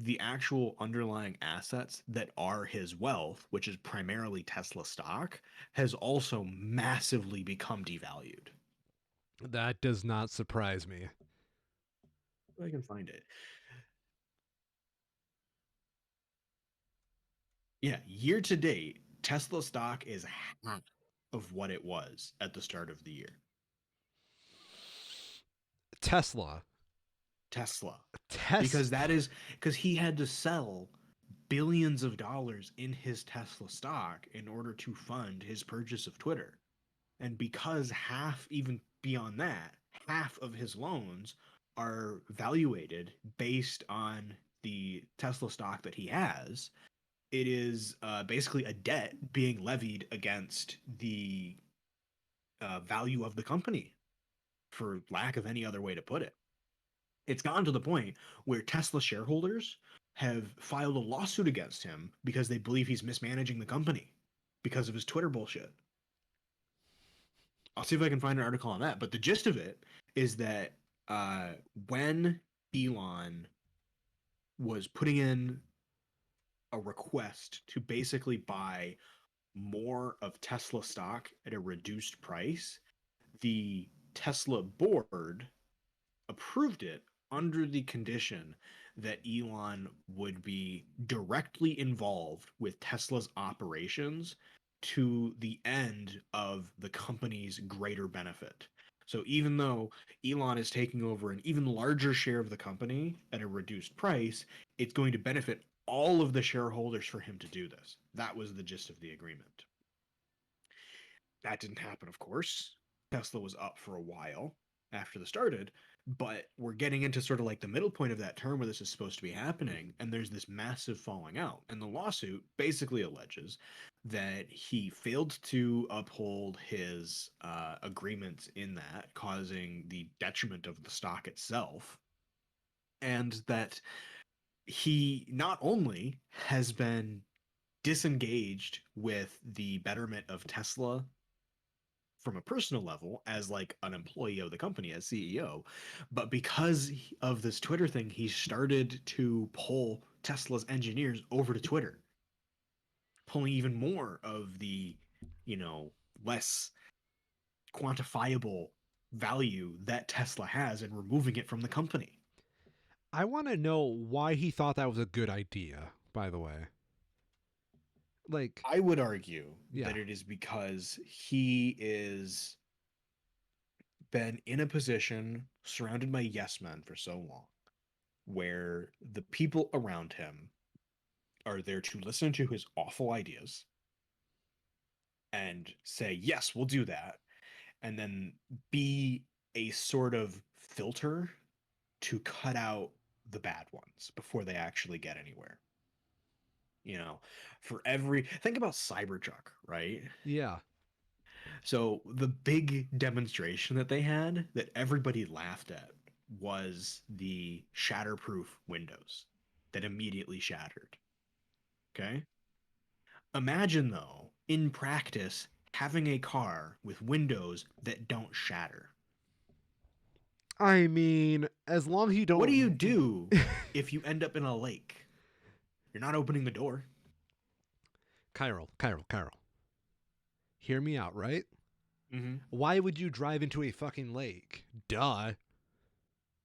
The actual underlying assets that are his wealth, which is primarily Tesla stock, has also massively become devalued. That does not surprise me. If I can find it. Yeah, year to date, Tesla stock is half of what it was at the start of the year. Tesla. Tesla. Because Tesla. he had to sell billions of dollars in his Tesla stock in order to fund his purchase of Twitter. And because half, even beyond that, half of his loans are valuated based on the Tesla stock that he has, it is basically a debt being levied against the value of the company, for lack of any other way to put it. It's gotten to the point where Tesla shareholders have filed a lawsuit against him because they believe he's mismanaging the company because of his Twitter bullshit. I'll see if I can find an article on that. But the gist of it is that uh, when Elon was putting in a request to basically buy more of Tesla stock at a reduced price, the Tesla board approved it under the condition that Elon would be directly involved with Tesla's operations to the end of the company's greater benefit. So even though Elon is taking over an even larger share of the company at a reduced price, it's going to benefit all of the shareholders for him to do this. That was the gist of the agreement. That didn't happen, of course. Tesla was up for a while after this started, but we're getting into sort of like the middle point of that term where this is supposed to be happening, and there's this massive falling out. And the lawsuit basically alleges that he failed to uphold his agreements in that, causing the detriment of the stock itself, and that he not only has been disengaged with the betterment of Tesla from a personal level as like an employee of the company as CEO, but because of this Twitter thing, he started to pull Tesla's engineers over to Twitter, pulling even more of the, you know, less quantifiable value that Tesla has and removing it from the company. I want to know why he thought that was a good idea, by the way. Like, I would argue yeah. that it is because he is been in a position surrounded by yes men for so long where the people around him are there to listen to his awful ideas and say, yes, we'll do that. And then be a sort of filter to cut out the bad ones before they actually get anywhere. You know, for every think about Cybertruck, right? Yeah. So the big demonstration that they had that everybody laughed at was the shatterproof windows that immediately shattered. Okay? Imagine though, in practice, having a car with windows that don't shatter. I mean, as long as you What do you don't. do if you end up in a lake? You're not opening the door. Chiral. Hear me out, right? Mm-hmm. Why would you drive into a fucking lake? Duh.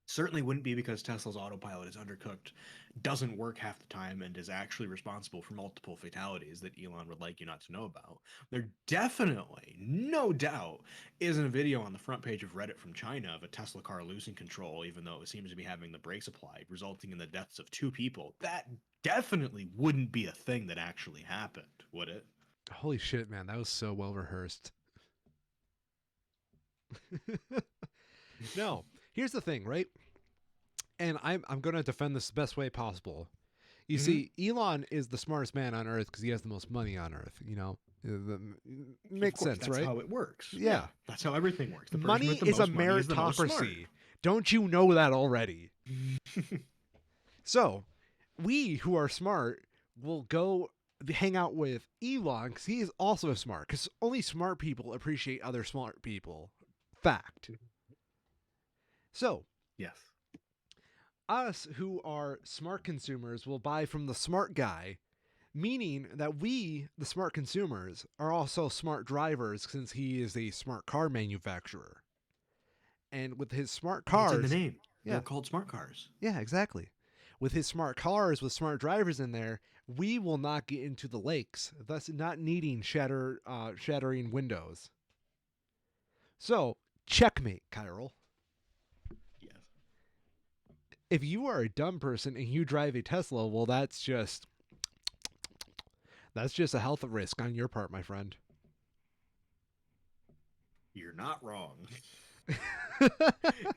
Certainly wouldn't be because Tesla's autopilot is undercooked, doesn't work half the time, and is actually responsible for multiple fatalities that Elon would like you not to know about. There definitely, no doubt, isn't a video on the front page of Reddit from China of a Tesla car losing control, even though it seems to be having the brakes applied, resulting in the deaths of 2 people. That definitely wouldn't be a thing that actually happened, would it? Holy shit, man. That was so well rehearsed. No. Here's the thing, right? And I'm going to defend this the best way possible. You Mm-hmm. see, Elon is the smartest man on earth because he has the most money on earth, you know? Of Makes course, sense, that's right? how it works. Yeah. Yeah, that's how everything works. The person Money with the is a most money is the most smart. meritocracy. Don't you know that already? So, we who are smart will go hang out with Elon because he is also smart. Because only smart people appreciate other smart people. Fact. So, Yes. us who are smart consumers will buy from the smart guy, meaning that we, the smart consumers, are also smart drivers since he is a smart car manufacturer. And with his smart It's in the cars, name. They're yeah, called smart cars. yeah, exactly. With his smart cars with smart drivers in there, we will not get into the lakes, thus not needing shattering windows. So, checkmate, Chiral. Yes. If you are a dumb person and you drive a Tesla, well, that's just a health risk on your part, my friend. You're not wrong.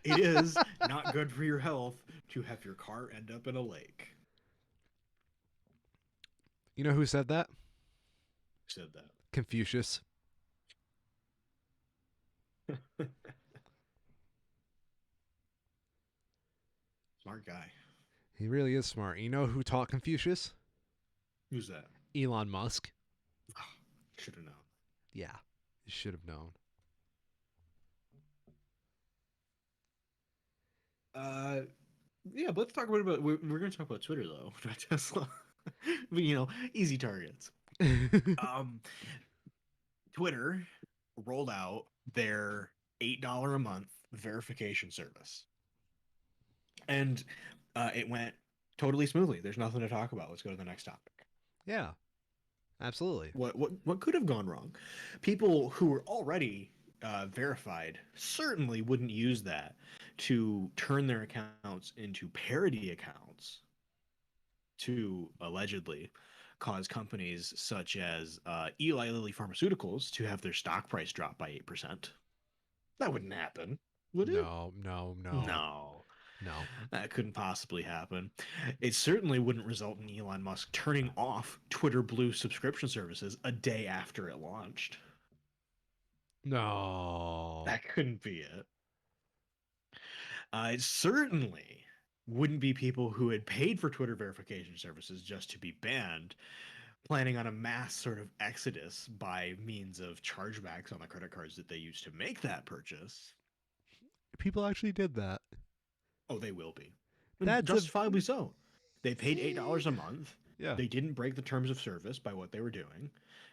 It is not good for your health to have your car end up in a lake. You know who said that? Said Confucius. that. Smart guy. He really is smart. You know who taught Confucius? Who's that? Elon Musk. Oh, should have known. Yeah, you should have known. Uh, yeah, but let's talk about we're going to talk about Twitter though, not Tesla. But, easy targets. Um, Twitter rolled out their $8 a month verification service, and it went totally smoothly. There's nothing to talk about. Let's go to the next topic. Yeah, absolutely. What could have gone wrong? People who were already verified certainly wouldn't use that to turn their accounts into parody accounts to allegedly cause companies such as Eli Lilly Pharmaceuticals to have their stock price drop by 8%. That wouldn't happen, would it? No. No, No. that couldn't possibly happen. It certainly wouldn't result in Elon Musk turning off Twitter Blue subscription services a day after it launched. No. That couldn't be it. It certainly wouldn't be people who had paid for Twitter verification services just to be banned, planning on a mass sort of exodus by means of chargebacks on the credit cards that they used to make that purchase. People actually did that. Oh, they will be. And That's a justifiably so. They paid $8 a month. yeah. They didn't break the terms of service by what they were doing,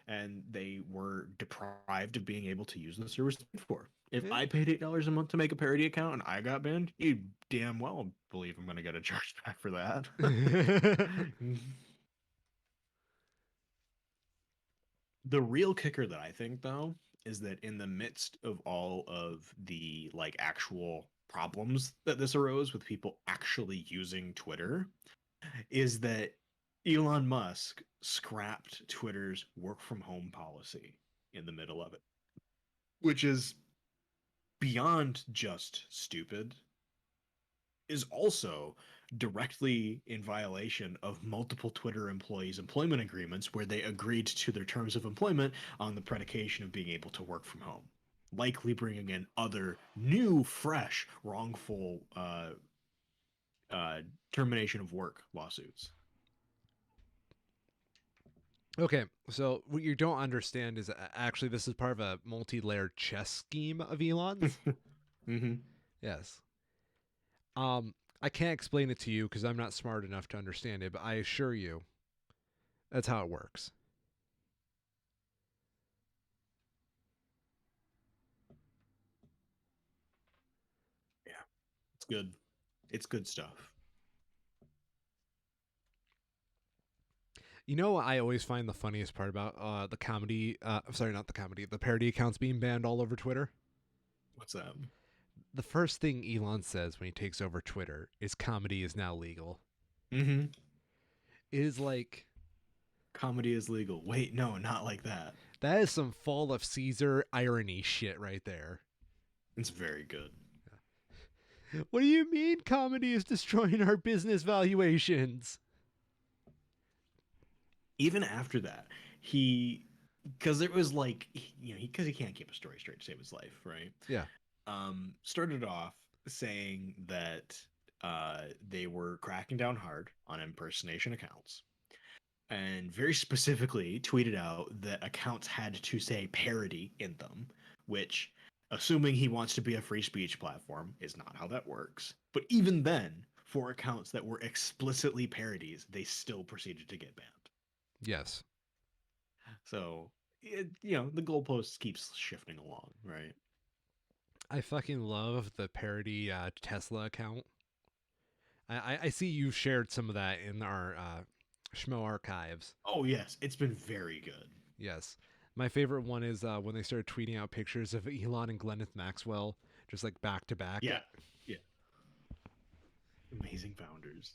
and they were deprived of being able to use the service for. If Yeah. I paid $8 a month to make a parody account and I got banned, you damn well believe I'm going to get a chargeback for that. The real kicker that I think though is that in the midst of all of the like actual problems that this arose with people actually using Twitter is that Elon Musk scrapped Twitter's work from home policy in the middle of it, which is beyond just stupid, is also directly in violation of multiple Twitter employees' employment agreements where they agreed to their terms of employment on the predication of being able to work from home, likely bringing in other new, fresh, wrongful uh, termination of work lawsuits. Okay, so what you don't understand is actually this is part of a multi-layered chess scheme of Elon's. Mm-hmm. Yes. I can't explain it to you because I'm not smart enough to understand it, but I assure you that's how it works. Yeah, it's good. It's good stuff. You know what I always find the funniest part about the comedy, sorry, not the comedy, the parody accounts being banned all over Twitter? What's that? The first thing Elon says when he takes over Twitter is comedy is now legal. Mm-hmm. It is like, Comedy is legal. Wait, no, not like that. that is some fall of Caesar irony shit right there. It's very good. What do you mean comedy is destroying our business valuations? Even after that, he, because it was like, because he can't keep a story straight to save his life, right? Yeah. Started off saying that they were cracking down hard on impersonation accounts, and very specifically tweeted out that accounts had to say parody in them, which, assuming he wants to be a free speech platform, is not how that works. But even then, for accounts that were explicitly parodies, they still proceeded to get banned. Yes. So, the goalpost keeps shifting along, right? I fucking love the parody Tesla account. I see you shared some of that in our Schmo archives. Oh, yes, it's been very good. Yes. My favorite one is when they started tweeting out pictures of Elon and Gwyneth Maxwell just like back to back. Yeah, yeah. Amazing founders.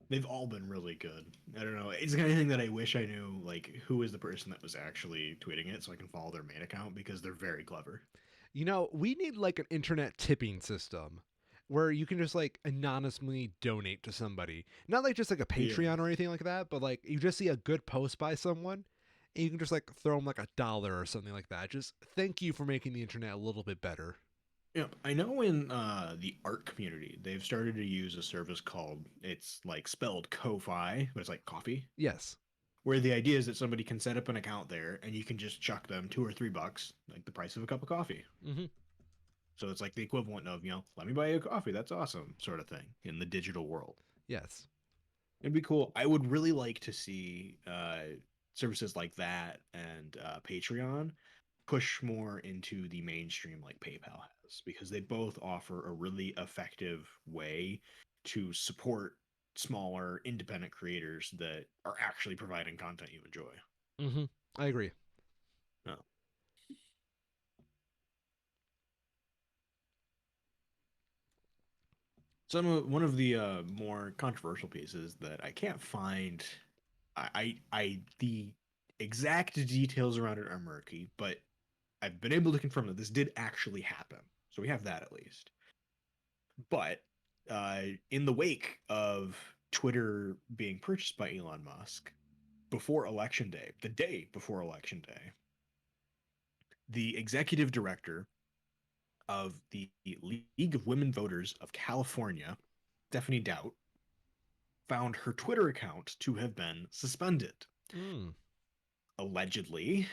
They've all been really good. I don't know. It's the kind of thing that I wish I knew, like, who is the person that was actually tweeting it so I can follow their main account because they're very clever. You know, we need like an internet tipping system where you can just like anonymously donate to somebody. Not like just like a Yeah. Patreon or anything like that, but like you just see a good post by someone and you can just like throw them like $1 or something like that. Just thank you for making the internet a little bit better. Yeah, I know in the art community, they've started to use a service called, it's like spelled Ko-Fi, but it's like coffee, Yes. where the idea is that somebody can set up an account there and you can just chuck them $2 or $3, like the price of a cup of coffee. Mm-hmm. So it's like the equivalent of, let me buy you a coffee, that's awesome, sort of thing in the digital world. Yes. It'd be cool. I would really like to see services like that and Patreon push more into the mainstream like PayPal has, because they both offer a really effective way to support smaller independent creators that are actually providing content you enjoy. Mm-hmm. I agree. No. One of the more controversial pieces that I can't find, the exact details around it are murky, but I've been able to confirm that this did actually happen. So we have that at least. But in the wake of Twitter being purchased by Elon Musk before Election Day, the day before Election Day, the executive director of the League of Women Voters of California, Stephanie Doubt, found her Twitter account to have been suspended. Mm. Allegedly,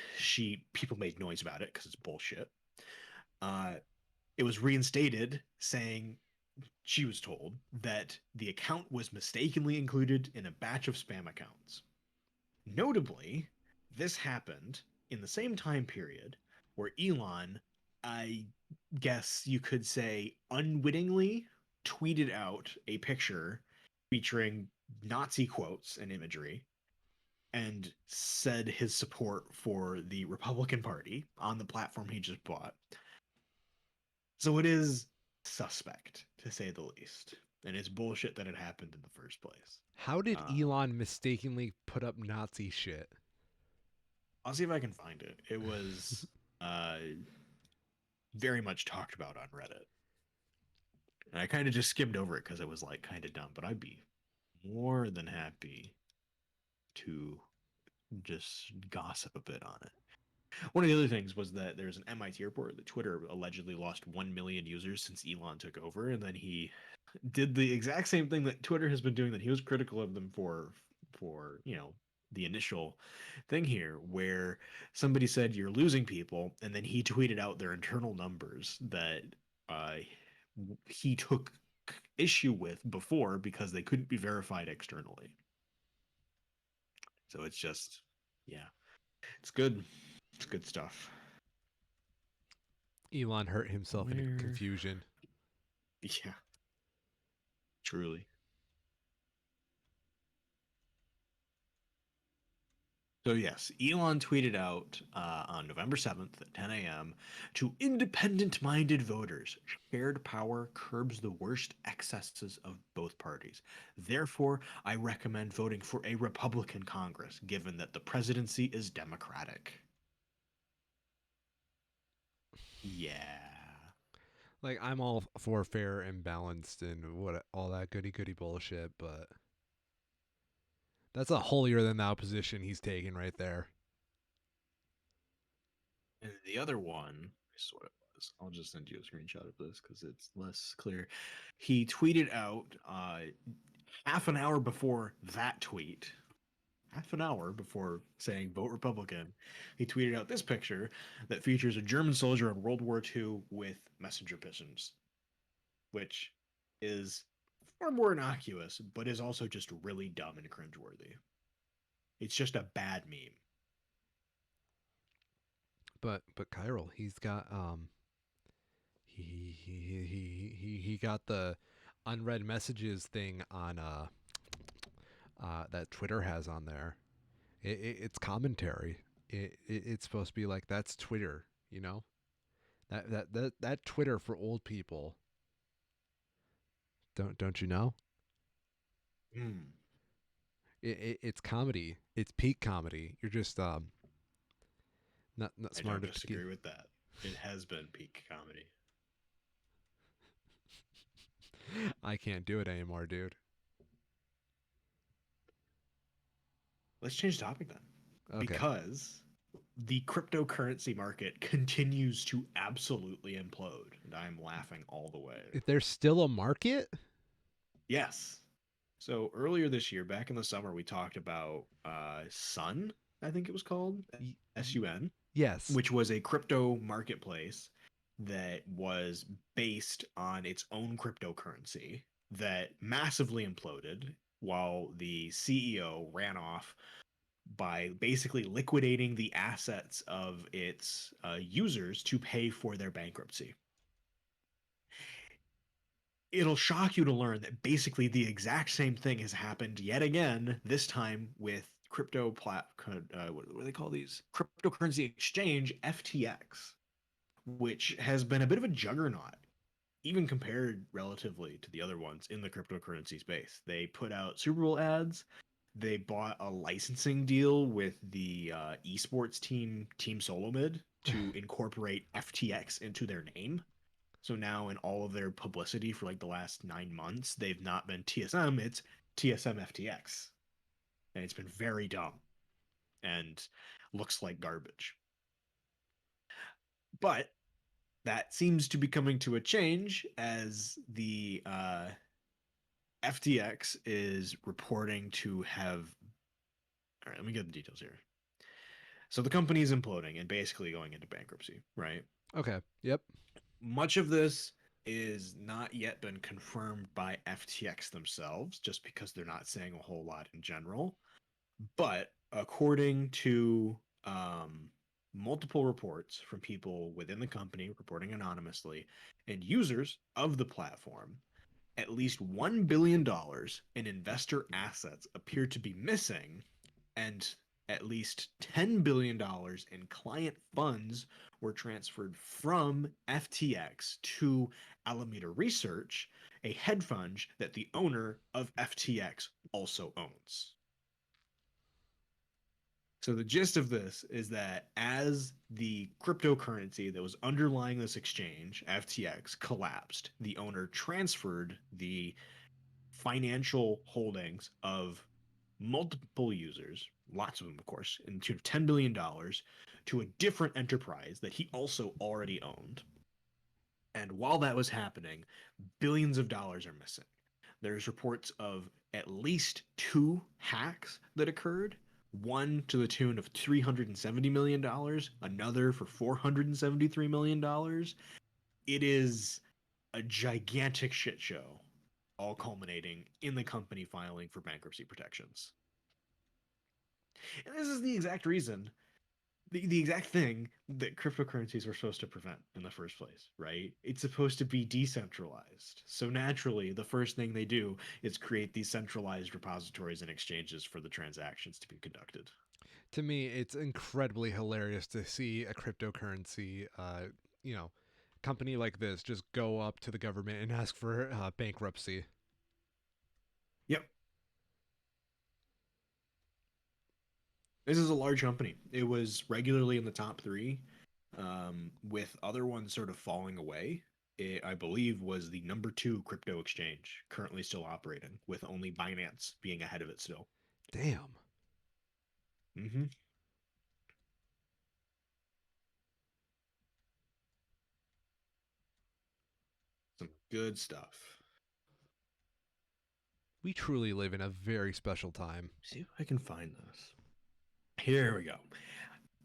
people made noise about it because it's bullshit. Uh, it was reinstated, saying she was told that the account was mistakenly included in a batch of spam accounts. Notably, this happened in the same time period where Elon, I guess you could say unwittingly, tweeted out a picture featuring Nazi quotes and imagery and said his support for the Republican Party on the platform he just bought. So it is suspect, to say the least. And it's bullshit that it happened in the first place. How did Uh, Elon mistakenly put up Nazi shit? I'll see if I can find it. It was very much talked about on Reddit. And I kind of just skimmed over it because it was like kind of dumb, but I'd be more than happy to just gossip a bit on it. One of the other things was that there's an MIT report that Twitter allegedly lost 1 million users since Elon took over, and then he did the exact same thing that Twitter has been doing that he was critical of them for, the initial thing here, where somebody said you're losing people, and then he tweeted out their internal numbers that uh, he took issue with before because they couldn't be verified externally. So it's just, yeah, it's good. It's good stuff. Elon hurt himself in Where, confusion. yeah, truly. So yes, Elon tweeted out on November 7th at 10 a.m. to independent-minded voters, shared power curbs the worst excesses of both parties. Therefore, I recommend voting for a Republican Congress, given that the presidency is Democratic. Yeah. Like I'm all for fair and balanced and what all that goody goody bullshit, but that's a holier than thou position he's taking right there. And the other one, this is what it was. I'll just send you a screenshot of this because it's less clear. He tweeted out half an hour before that tweet, half an hour before saying vote Republican, he tweeted out this picture that features a German soldier in World War II with messenger pigeons, which is far more innocuous, but is also just really dumb and cringeworthy. It's just a bad meme. But Chiral, he's got he got the unread messages thing on that Twitter has on there. It's commentary. It's supposed to be like that's Twitter, you know? That Twitter for old people. Don't you know? Mm, It's comedy. It's peak comedy. You're just not I smart don't enough to get. disagree with that. It has been peak comedy. I can't do it anymore, dude. Let's change the topic then. Okay. Because the cryptocurrency market continues to absolutely implode, and I'm laughing all the way. If there's still a market, Yes. So earlier this year, back in the summer, we talked about Sun, I think it was called, y- SUN, yes. which was a crypto marketplace that was based on its own cryptocurrency that massively imploded while the CEO ran off by basically liquidating the assets of its users to pay for their bankruptcy. It'll shock you to learn that basically the exact same thing has happened yet again, this time with what do they call these? Cryptocurrency exchange, FTX, which has been a bit of a juggernaut, even compared relatively to the other ones in the cryptocurrency space. They put out Super Bowl ads. They bought a licensing deal with the esports team, Team Solomid, to incorporate FTX into their name. So now, in all of their publicity for like the last 9 months, they've not been TSM, it's TSM FTX. And it's been very dumb and looks like garbage. But that seems to be coming to a change as the FTX is reporting to have. All right, let me get the details here. So the company is imploding and basically going into bankruptcy, right? Okay. Yep. Much of this is not yet been confirmed by FTX themselves, just because they're not saying a whole lot in general. But according to multiple reports from people within the company reporting anonymously and users of the platform, at least $1 billion in investor assets appear to be missing, and at least $10 billion in client funds were transferred from FTX to Alameda Research, a hedge fund that the owner of FTX also owns. So the gist of this is that as the cryptocurrency that was underlying this exchange, FTX, collapsed, the owner transferred the financial holdings of multiple users, lots of them, of course, into $10 billion to a different enterprise that he also already owned. And while that was happening, billions of dollars are missing. There's reports of at least two hacks that occurred, one to the tune of $370 million, another for $473 million. It is a gigantic shit show, all culminating in the company filing for bankruptcy protections. And this is the exact reason, the exact thing that cryptocurrencies were supposed to prevent in the first place, right? It's supposed to be decentralized. So naturally, the first thing they do is create these centralized repositories and exchanges for the transactions to be conducted. To me, it's incredibly hilarious to see a cryptocurrency, you know, company like this just go up to the government and ask for bankruptcy. Yep. This is a large company. It was regularly in the top three, with other ones sort of falling away. It, I believe, was the number two crypto exchange currently still operating, with only Binance being ahead of it still. Damn. Mm-hmm. Some good stuff. We truly live in a very special time. See if I can find this. Here we go.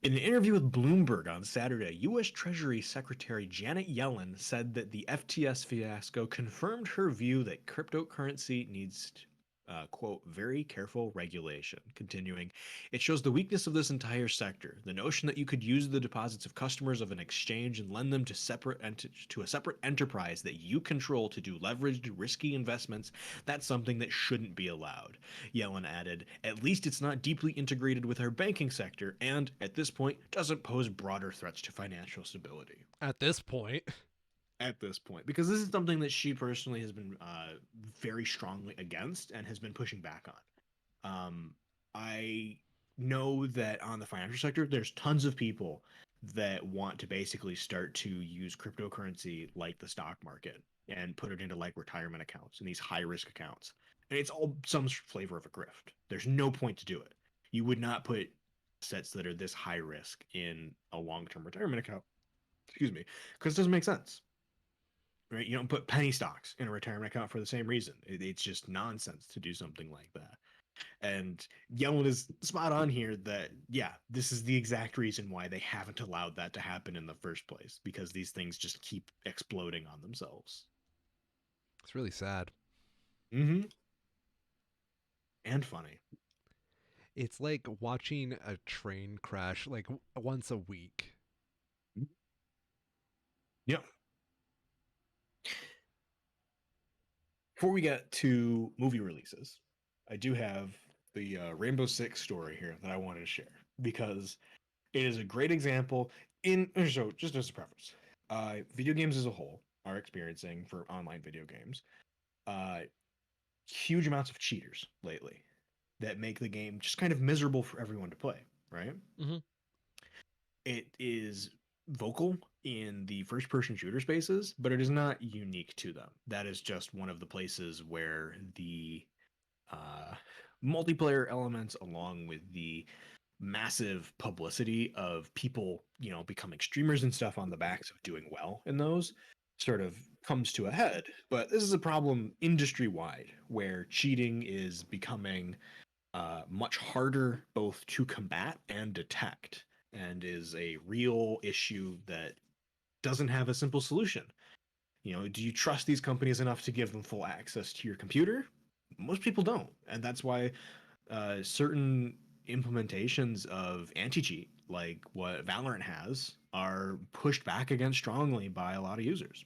In an interview with Bloomberg on Saturday, U.S. Treasury Secretary Janet Yellen said that the FTS fiasco confirmed her view that cryptocurrency needs, quote, very careful regulation. Continuing, it shows the weakness of this entire sector. The notion that you could use the deposits of customers of an exchange and lend them to to a separate enterprise that you control to do leveraged, risky investments, that's something that shouldn't be allowed. Yellen added, at least it's not deeply integrated with our banking sector and, at this point, doesn't pose broader threats to financial stability. At this point, At this point, because this is something that she personally has been very strongly against and has been pushing back on. I know that on the financial sector, there's tons of people that want to basically start to use cryptocurrency like the stock market and put it into like retirement accounts and these high risk accounts. And it's all some flavor of a grift. There's no point to do it. You would not put assets that are this high risk in a long term retirement account. Excuse me, because it doesn't make sense. Right? You don't put penny stocks in a retirement account for the same reason. It's just nonsense to do something like that. And Yellen is spot on here that, yeah, this is the exact reason why they haven't allowed that to happen in the first place, because these things just keep exploding on themselves. it's really sad. Mm-hmm. And funny. It's like watching a train crash like once a week. Yep. Before we get to movie releases, I do have the Rainbow Six story here that I wanted to share because it is a great example. So just as a preface, video games as a whole are experiencing for online video games uh, huge amounts of cheaters lately that make the game just kind of miserable for everyone to play. Right? Mm-hmm. It is vocal in the first person shooter spaces, but it is not unique to them. That is just one of the places where the uh, multiplayer elements, along with the massive publicity of people, becoming streamers and stuff on the backs of doing well in those, sort of comes to a head. But this is a problem industry wide where cheating is becoming much harder both to combat and detect, and is a real issue that doesn't have a simple solution. Do you trust these companies enough to give them full access to your computer? Most people don't, and that's why certain implementations of anti-cheat, like what Valorant has, are pushed back against strongly by a lot of users.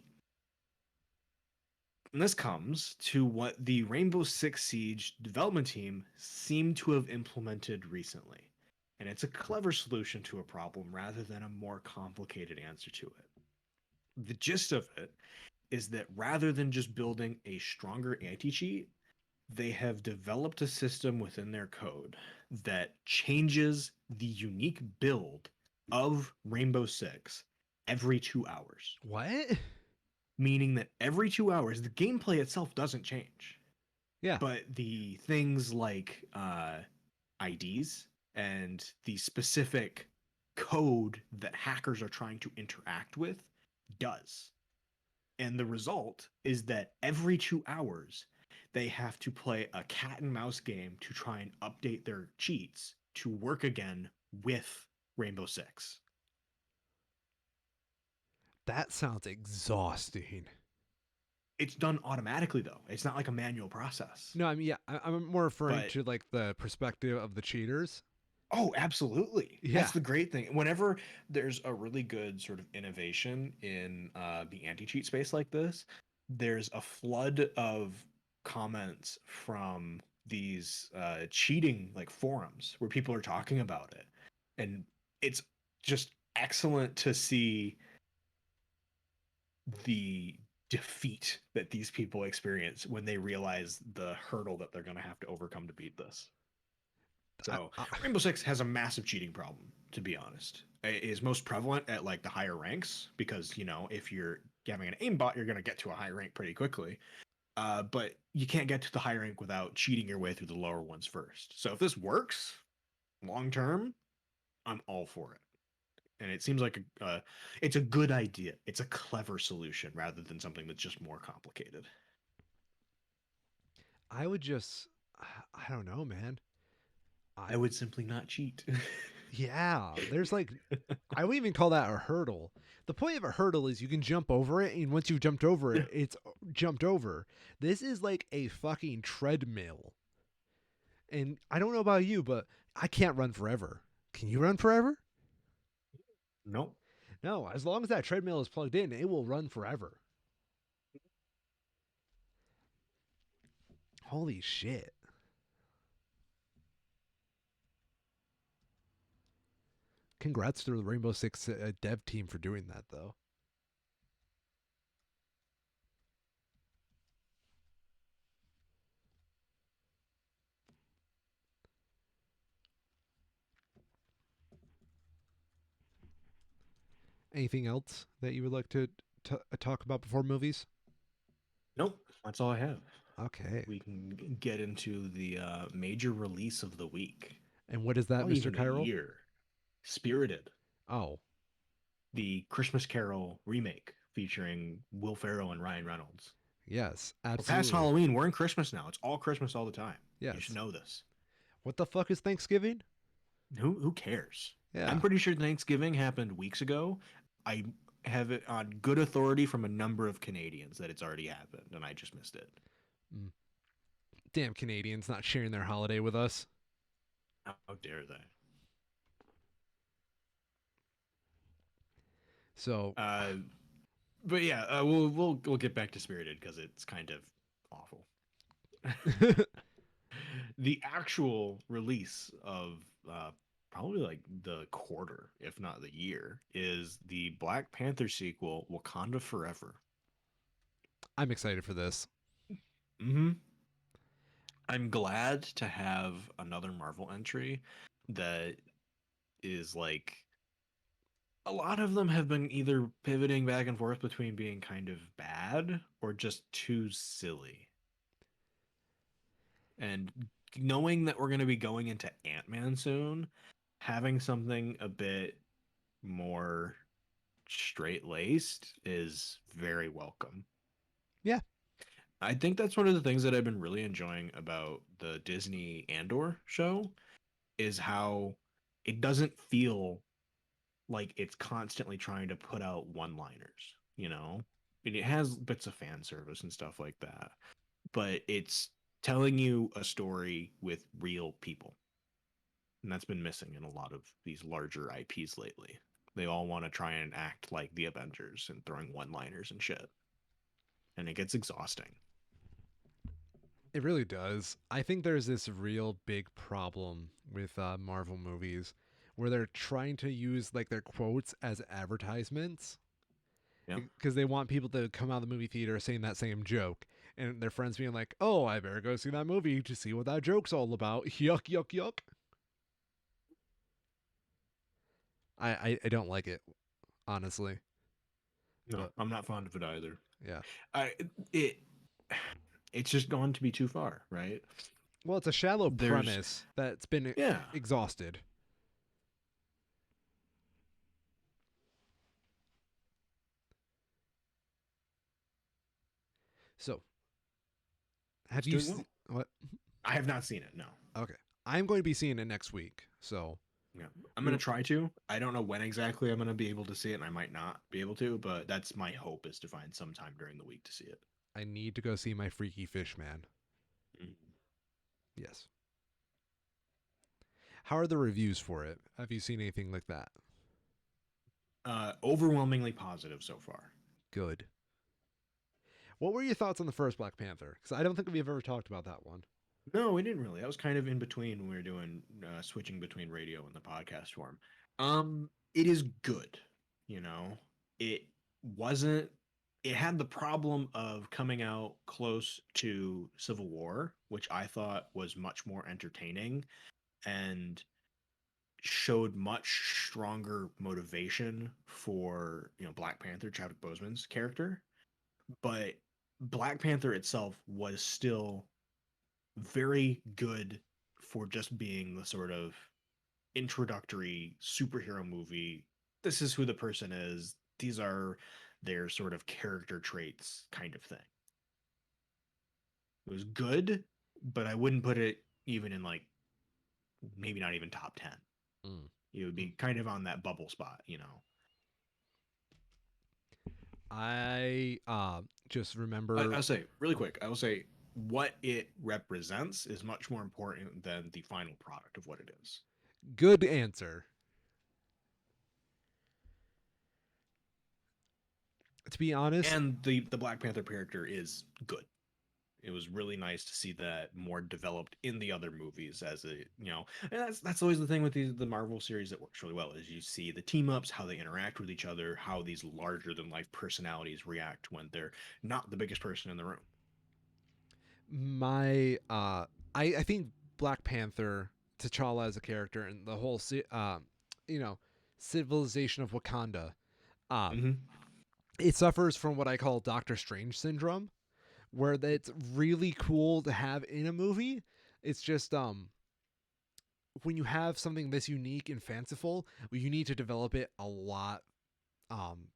And this comes to what the Rainbow Six Siege development team seemed to have implemented recently. And it's a clever solution to a problem rather than a more complicated answer to it. The gist of it is that rather than just building a stronger anti cheat, they have developed a system within their code that changes the unique build of Rainbow Six every 2 hours. What? Meaning that every 2 hours, the gameplay itself doesn't change, Yeah. but the things like IDs and the specific code that hackers are trying to interact with does. And the result is that every 2 hours, they have to play a cat and mouse game to try and update their cheats to work again with Rainbow Six. That sounds exhausting. It's done automatically, though. It's not like a manual process. No, I mean, yeah, I'm more referring But to like the perspective of the cheaters. oh, absolutely. Yeah. That's the great thing. Whenever there's a really good sort of innovation in the anti-cheat space like this, there's a flood of comments from these cheating like forums where people are talking about it. And it's just excellent to see the defeat that these people experience when they realize the hurdle that they're going to have to overcome to beat this. I, So I, Rainbow Six has a massive cheating problem, to be honest. It is most prevalent at like the higher ranks because if you're having an aimbot, you're gonna get to a high rank pretty quickly. But you can't get to the high rank without cheating your way through the lower ones first. So if this works long term, I'm all for it. And it seems like it's a good idea. It's a clever solution rather than something that's just more complicated. I would just, I don't know, man. I I would simply not cheat. Yeah, there's like, I wouldn't even call that a hurdle. The point of a hurdle is you can jump over it, and once you've jumped over Yeah. it, it's jumped over. This is like a fucking treadmill. And I don't know about you, but I can't run forever. Can you run forever? Nope. No, as long as that treadmill is plugged in, it will run forever. Holy shit. Congrats to the Rainbow Six dev team for doing that, though. Anything else that you would like to talk about before movies? Nope. That's all I have. Okay. We can get into the major release of the week, And what is that, probably Mr. even the Cairo? year. Spirited, Oh, the Christmas Carol remake featuring Will Ferrell and Ryan Reynolds. yes, We're past absolutely. Halloween. We're in Christmas now. It's all Christmas all the time. You should Yes. know this. What the fuck is Thanksgiving? Who cares? I'm Yeah. pretty sure Thanksgiving happened weeks ago. I have it on good authority from a number of Canadians that it's already happened, and I just missed it. Mm. Damn Canadians not sharing their holiday with us. How dare they? So, Uh, but yeah, we'll get back to Spirited because it's kind of awful. The actual release of probably like the quarter, if not the year, is the Black Panther sequel, Wakanda Forever. I'm excited for this. Mm-hmm. I'm glad to have another Marvel entry that is like a lot of them have been either pivoting back and forth between being kind of bad or just too silly. And knowing that we're going to be going into Ant-Man soon, having something a bit more straight-laced is very welcome. Yeah. I think that's one of the things that I've been really enjoying about the Disney Andor show is how it doesn't feel like it's constantly trying to put out one-liners, you know? And it has bits of fan service and stuff like that, but it's telling you a story with real people. And that's been missing in a lot of these larger IPs lately. They all want to try and act like the Avengers and throwing one-liners and shit. And it gets exhausting. It really does. I think there's this real big problem with Marvel movies where they're trying to use like their quotes as advertisements Yeah. because they want people to come out of the movie theater saying that same joke. and their friends being like, "Oh, I better go see that movie to see what that joke's all about." Yuck, yuck, yuck. I don't like it, honestly. No, But I'm not fond of it either. yeah. I it it's just gone to be too far, right? Well, it's a shallow There's premise that's been yeah. exhausted. So, have It's you doing well. what? I have not seen it. No. Okay. I'm going to be seeing it next week. So, Yeah. I'm we gonna try to. I don't know when exactly I'm gonna be able to see it, and I might not be able to, but that's my hope is to find some time during the week to see it. I need to go see my Freaky Fish Man. Mhm. Yes. How are the reviews for it? Have you seen anything like that? Overwhelmingly positive so far. Good. What were your thoughts on the first Black Panther? Because I don't think we've ever talked about that one. No, we didn't really. That was kind of in between when we were doing switching between radio and the podcast form. It is good. You know, it wasn't. It had the problem of coming out close to Civil War, which I thought was much more entertaining and showed much stronger motivation for Black Panther, Chadwick Boseman's character. But Black Panther itself was still very good for just being the sort of introductory superhero movie. This is who the person is. These are their sort of character traits kind of thing. It was good, but I wouldn't put it even in like maybe not even top 10. Mm. It would be kind of on that bubble spot. I just remember I'll say really quick, I will say what it represents is much more important than the final product of what it is. good answer. To be honest, And the Black Panther character is good. It was really nice to see that more developed in the other movies as and that's always the thing with the Marvel series that works really well is you see the team ups, how they interact with each other, how these larger than life personalities react when they're not the biggest person in the room. my I think Black Panther, T'Challa as a character, and the whole you know civilization of Wakanda, um, Hmm. it suffers from what I call Doctor Strange syndrome, where it's really cool to have in a movie. It's just when you have something this unique and fanciful, you need to develop it a lot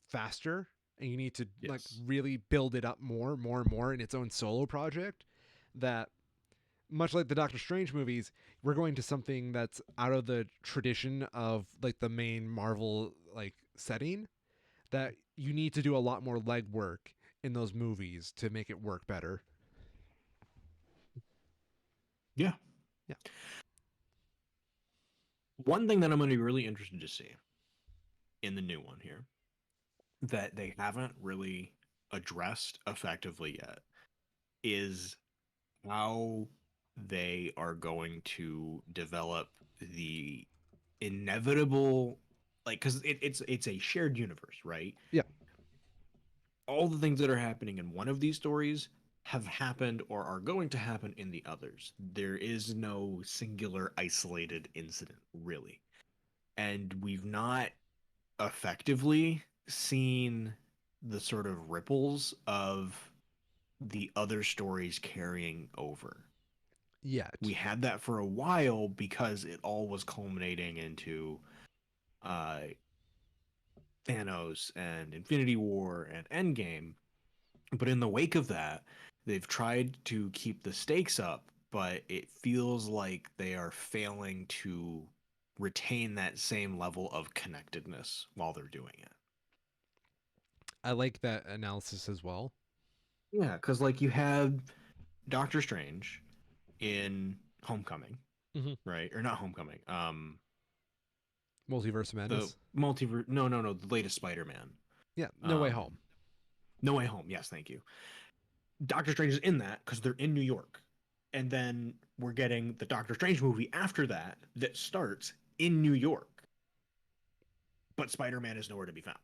faster, and you need to like Yes. really build it up more and more in its own solo project. That much like the Doctor Strange movies, we're going to something that's out of the tradition of like the main Marvel like setting, that you need to do a lot more legwork in those movies to make it work better. Yeah. Yeah. One thing that I'm going to be really interested to see in the new one here that they haven't really addressed effectively yet is how they are going to develop the inevitable, like, because it's a shared universe, right? Yeah. All the things that are happening in one of these stories have happened or are going to happen in the others. There is no singular isolated incident really, and we've not effectively seen the sort of ripples of the other stories carrying over. We Yet. had that for a while because it all was culminating into uh, Thanos and Infinity War and Endgame. But in the wake of that, they've tried to keep the stakes up, but it feels like they are failing to retain that same level of connectedness while they're doing it. I like that analysis as well. Yeah, because like you had Doctor Strange in Homecoming, Mm-hmm. right? Or not Homecoming. Multiverse of The Madness. multiverse. No, no, no. The latest Spider-Man. Yeah. No Way Um, Home. No Way Home. Yes, thank you. Doctor Strange is in that because they're in New York, and then we're getting the Doctor Strange movie after that that starts in New York, but Spider-Man is nowhere to be found.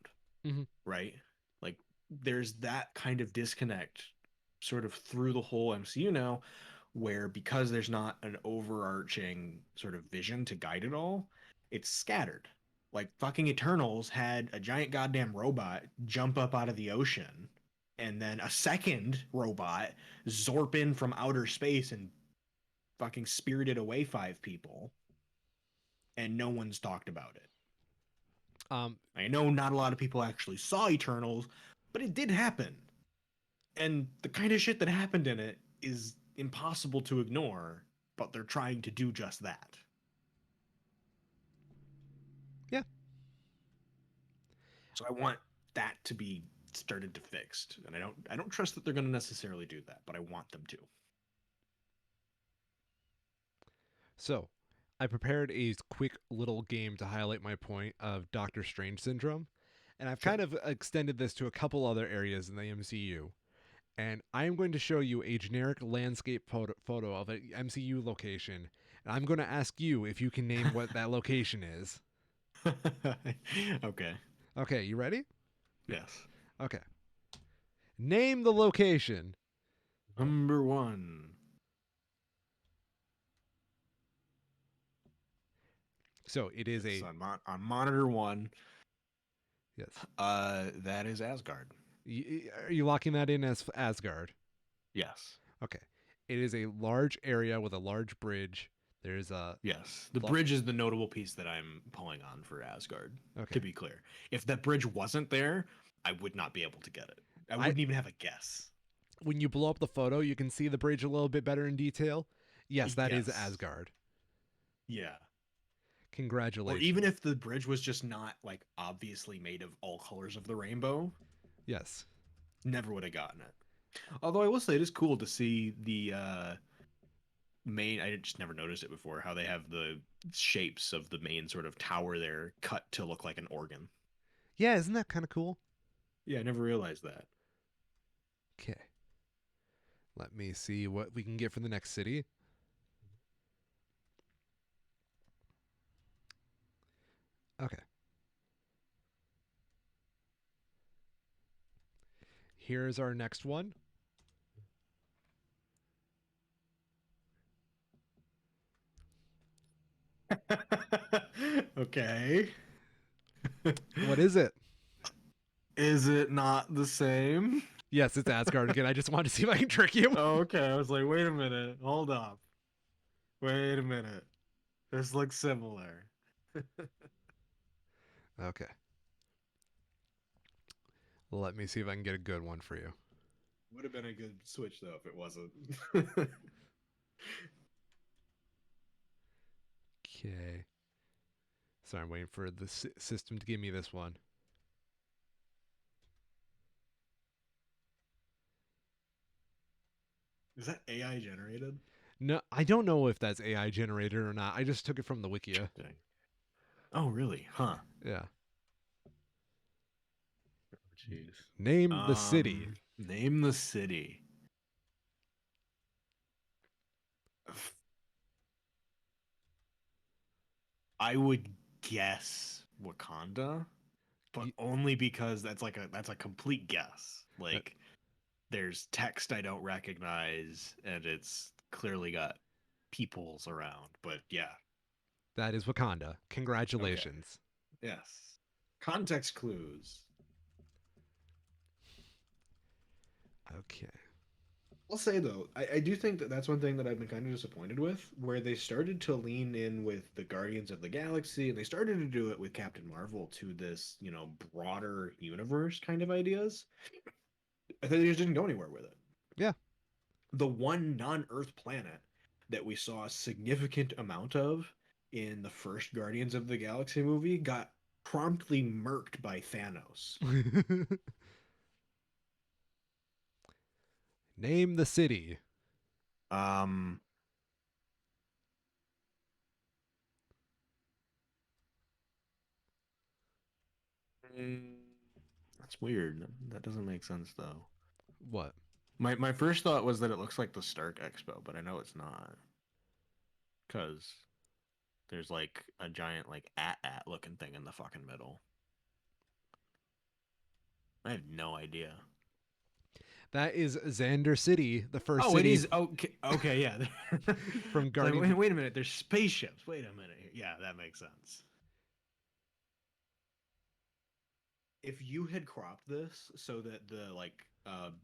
Mm-hmm. Right? Like there's that kind of disconnect sort of through the whole MCU now, where because there's not an overarching sort of vision to guide it all, it's scattered. Like fucking Eternals had a giant goddamn robot jump up out of the ocean, and then a second robot zorp in from outer space and fucking spirited away five people, and no one's talked about it. Um, I know not a lot of people actually saw Eternals, but it did happen. And the kind of shit that happened in it is impossible to ignore, but they're trying to do just that. yeah. So I want that to be started to fixed. And I don't trust that they're going to necessarily do that, but I want them to. So, I prepared a quick little game to highlight my point of Doctor Strange syndrome, and I've Sure. kind of extended this to a couple other areas in the MCU. And I am going to show you a generic landscape photo of an MCU location, and I'm going to ask you if you can name what that location is. Okay. Okay, you ready? Yes. Okay. Name the location. Number one. So it is Yes, a on monitor one. yes. That is Asgard. Are you locking that in as Asgard? Yes. Okay. It is a large area with a large bridge. There's a Yes. The bridge is the notable piece that I'm pulling on for Asgard, okay. to be clear. If that bridge wasn't there, I would not be able to get it. I I wouldn't even have a guess. when you blow up the photo, you can see the bridge a little bit better in detail. Yes, that is Yes. Asgard. Yeah. Or Congratulations. even if the bridge was just not like obviously made of all colors of the rainbow, Yes. never would have gotten it. Although I will say it is cool to see the main, I just never noticed it before, how they have the shapes of the main sort of tower there cut to look like an organ. Yeah, isn't that kind of cool? Yeah, I never realized that. Okay. Let me see what we can get for the next city. Okay. Here's our next one. Okay. What is it? Is it not the same? Yes, it's Asgard again. I just wanted to see if I can trick you. Oh, okay. I was like, wait a minute. Hold up. Wait a minute. This looks similar. Okay. Let me see if I can get a good one for you. Would have been a good switch though if it wasn't. Okay. Sorry, I'm waiting for the system to give me this one. Is that AI generated? No, I don't know if that's AI generated or not. I just took it from the Wikia. Dang. Oh, really? Huh. Yeah. Oh, jeez. Name the city. Name the city. I would guess Wakanda, but Y- only because that's a complete guess. uh, Like there's text I don't recognize and it's clearly got peoples around. But yeah. That is Wakanda. Okay. Congratulations. Yes. Context clues. Okay. I'll say though, I do think that that's one thing that I've been kind of disappointed with, where they started to lean in with the Guardians of the Galaxy, and they started to do it with Captain Marvel to this, broader universe kind of ideas. I think they just didn't go anywhere with it. Yeah. The one non-Earth planet that we saw a significant amount of in the first Guardians of the Galaxy movie got promptly murked by Thanos. Name the city. Um, mm, that's weird. That doesn't make sense though. What? My first thought was that it looks like the Stark Expo, but I know it's not. Cause there's like a giant like at looking thing in the fucking middle. I have no idea. That is Xander City, the first Oh, it city is. Okay, okay, yeah. from It's like, Guardians. wait a minute. There's spaceships. Wait a minute here. Yeah, that makes sense. If you had cropped this so that the like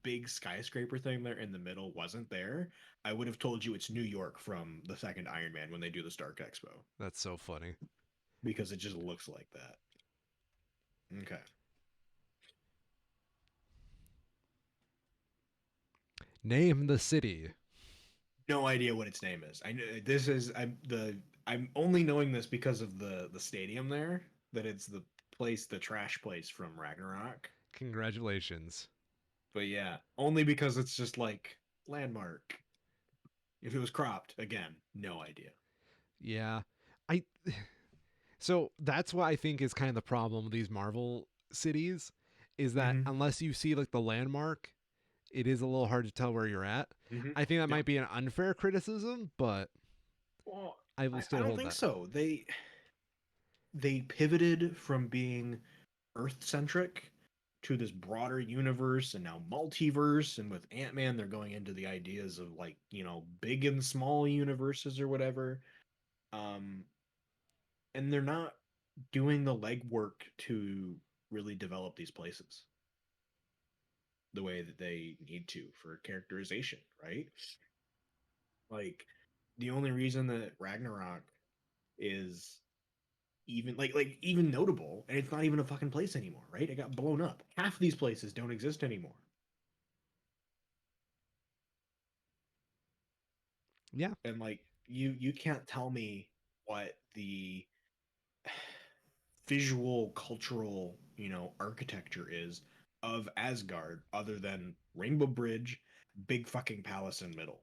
big skyscraper thing there in the middle wasn't there, I would have told you it's New York from the second Iron Man when they do the Stark Expo That's so funny. because it just looks like that. Okay. Name the city. No idea what its name is. I know this is I'm only knowing this because of the stadium there that it's the place the trash place from Ragnarok. Congratulations. But yeah, only because it's just like landmark. If it was cropped, again, no idea. Yeah. I so that's what I think is kind of the problem with these Marvel cities is that Mm-hmm. unless you see like the landmark, it is a little hard to tell where you're at. Mm-hmm. I think that Yep. might be an unfair criticism, but Well, I will I still don't hold think that. so. They pivoted from being Earth centric to this broader universe and now multiverse. And with Ant Man, they're going into the ideas of like, big and small universes or whatever. Um, and they're not doing the legwork to really develop these places the way that they need to for characterization, right? Like, the only reason that Ragnarok is even even notable, and it's not even a fucking place anymore, right? It got blown up. Half these places don't exist anymore. Yeah. And like you can't tell me what the visual cultural, architecture is of Asgard other than Rainbow Bridge, big fucking palace in middle.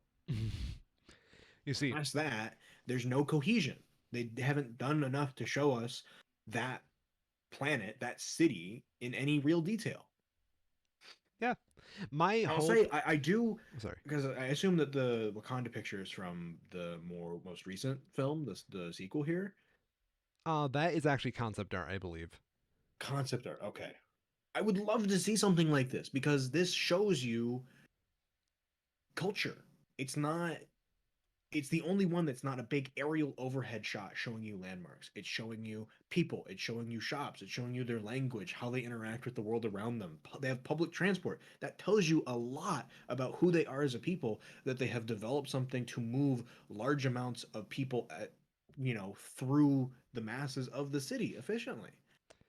You see, Past that, there's no cohesion. They haven't done enough to show us that planet, that city in any real detail. yeah. My I'll hope say I do sorry. because I assume that the Wakanda picture is from the most recent film, the sequel here. That is actually concept art, I believe. Concept art. Okay. I would love to see something like this because this shows you culture. It's not it's the only one that's not a big aerial overhead shot showing you landmarks. It's showing you people, it's showing you shops, it's showing you their language, how they interact with the world around them. They have public transport. That tells you a lot about who they are as a people, that they have developed something to move large amounts of people through the masses of the city efficiently.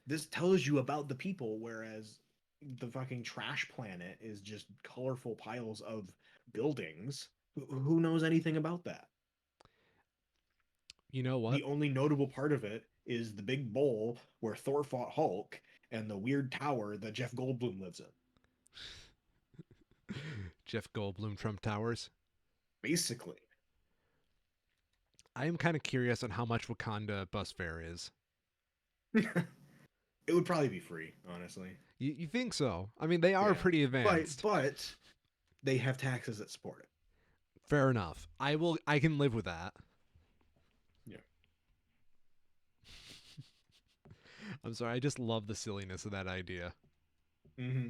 This tells you about the people, whereas the fucking trash planet is just colorful piles of buildings. Who knows anything about that? You know what? The only notable part of it is the big bowl where Thor fought Hulk and the weird tower that Jeff Goldblum lives in. Jeff Goldblum Trump Towers. Basically. I am kind of curious on how much Wakanda bus fare is. It would probably be free, honestly. You think so? I mean, they are Yeah. pretty But advanced. but they have taxes that support it. Fair enough. I can live with that. Yeah. I'm sorry. I just love the silliness of that idea. Mm-hmm.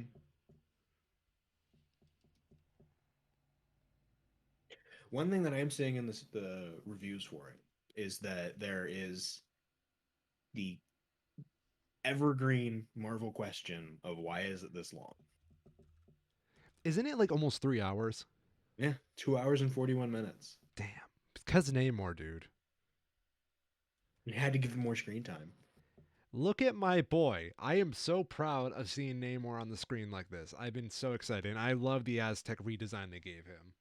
One thing that I am seeing in the reviews for it is that there is the evergreen Marvel question of why is it this long? Isn't it like almost 3 hours? Yeah, 2 hours and 41 minutes. Damn. Because Namor, dude. You had to give them more screen time. Look at my boy. I am so proud of seeing Namor on the screen like this. I've been so excited. And I love the Aztec redesign they gave him.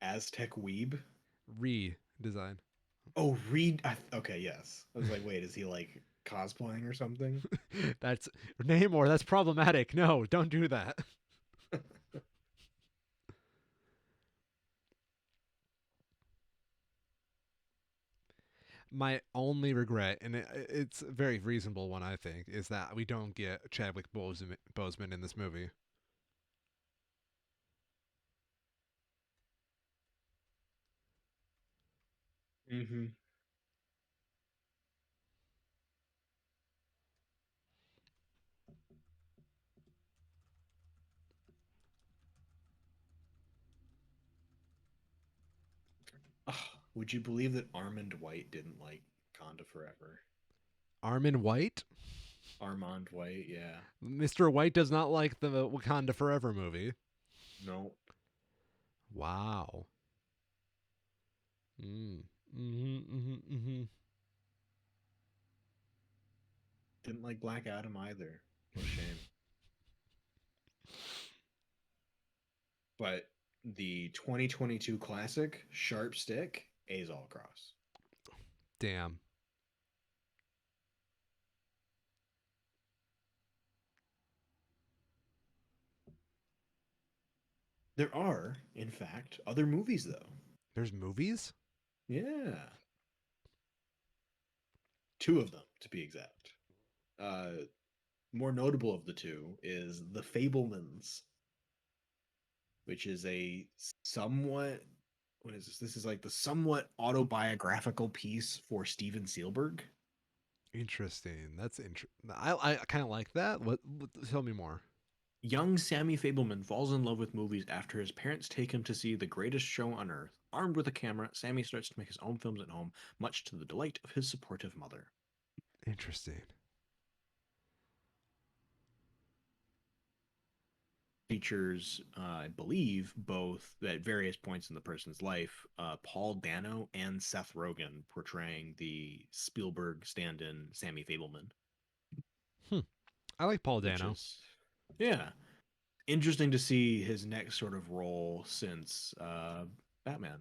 Aztec Weeb. Redesign. Oh, Reed. Okay, yes. I was like, wait, is he like cosplaying or something? That's Namor. That's problematic. No, don't do that. My only regret, and it's a very reasonable one, I think, is that we don't get Chadwick Boseman in this movie. Mm-hmm. Oh, would you believe that Armand White didn't like Wakanda Forever? Armin White? Armand White, yeah. Mr. White does not like the Wakanda Forever movie. No, Wow. Mm. Mm-hmm. didn't like Black Adam either. What a shame. But the 2022 classic, Sharp Stick, A's all across. Damn. There are, in fact, other movies though. There's movies? Yeah, two of them to be exact. Uh, More notable of the two is The Fablemans, which is a somewhat, what is this? This is like the somewhat autobiographical piece for Steven Spielberg. Interesting. That's interesting. I kind of like that. What? Tell me more. Young Sammy Fableman falls in love with movies after his parents take him to see the greatest show on earth. Armed with a camera, Sammy starts to make his own films at home, much to the delight of his supportive mother. Interesting. Features, I believe, both at various points in the person's life, Paul Dano and Seth Rogen portraying the Spielberg stand-in Sammy Fableman, Hmm. I like Paul which Dano. is, yeah, interesting to see his next sort of role since Batman.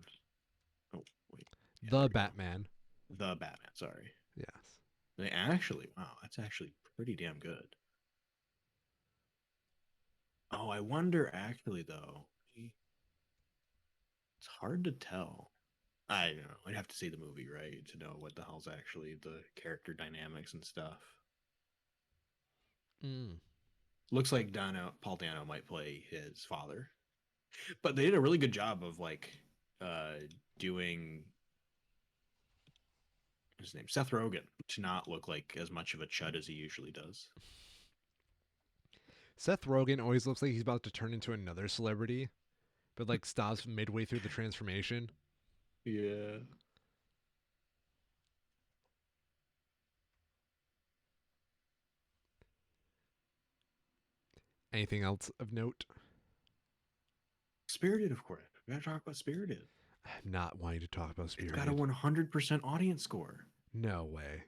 Oh, wait. Yeah, there The we go. Batman. The Batman, sorry. Yes. They actually, wow, that's actually pretty damn good. Oh, I wonder actually though. It's hard to tell. I don't know. I'd have to see the movie, right, to know what the hell's actually the character dynamics and stuff. Mm. Looks like Paul Dano might play his father, but they did a really good job of like uh doing his name Seth Rogen to not look like as much of a chud as he usually does. Seth Rogen always looks like he's about to turn into another celebrity, but like stops midway through the transformation. Yeah. Anything else of note? Spirited, of course. We gotta talk about Spirited. I'm not wanting to talk about It's got a Spirited. 100% audience score. No way.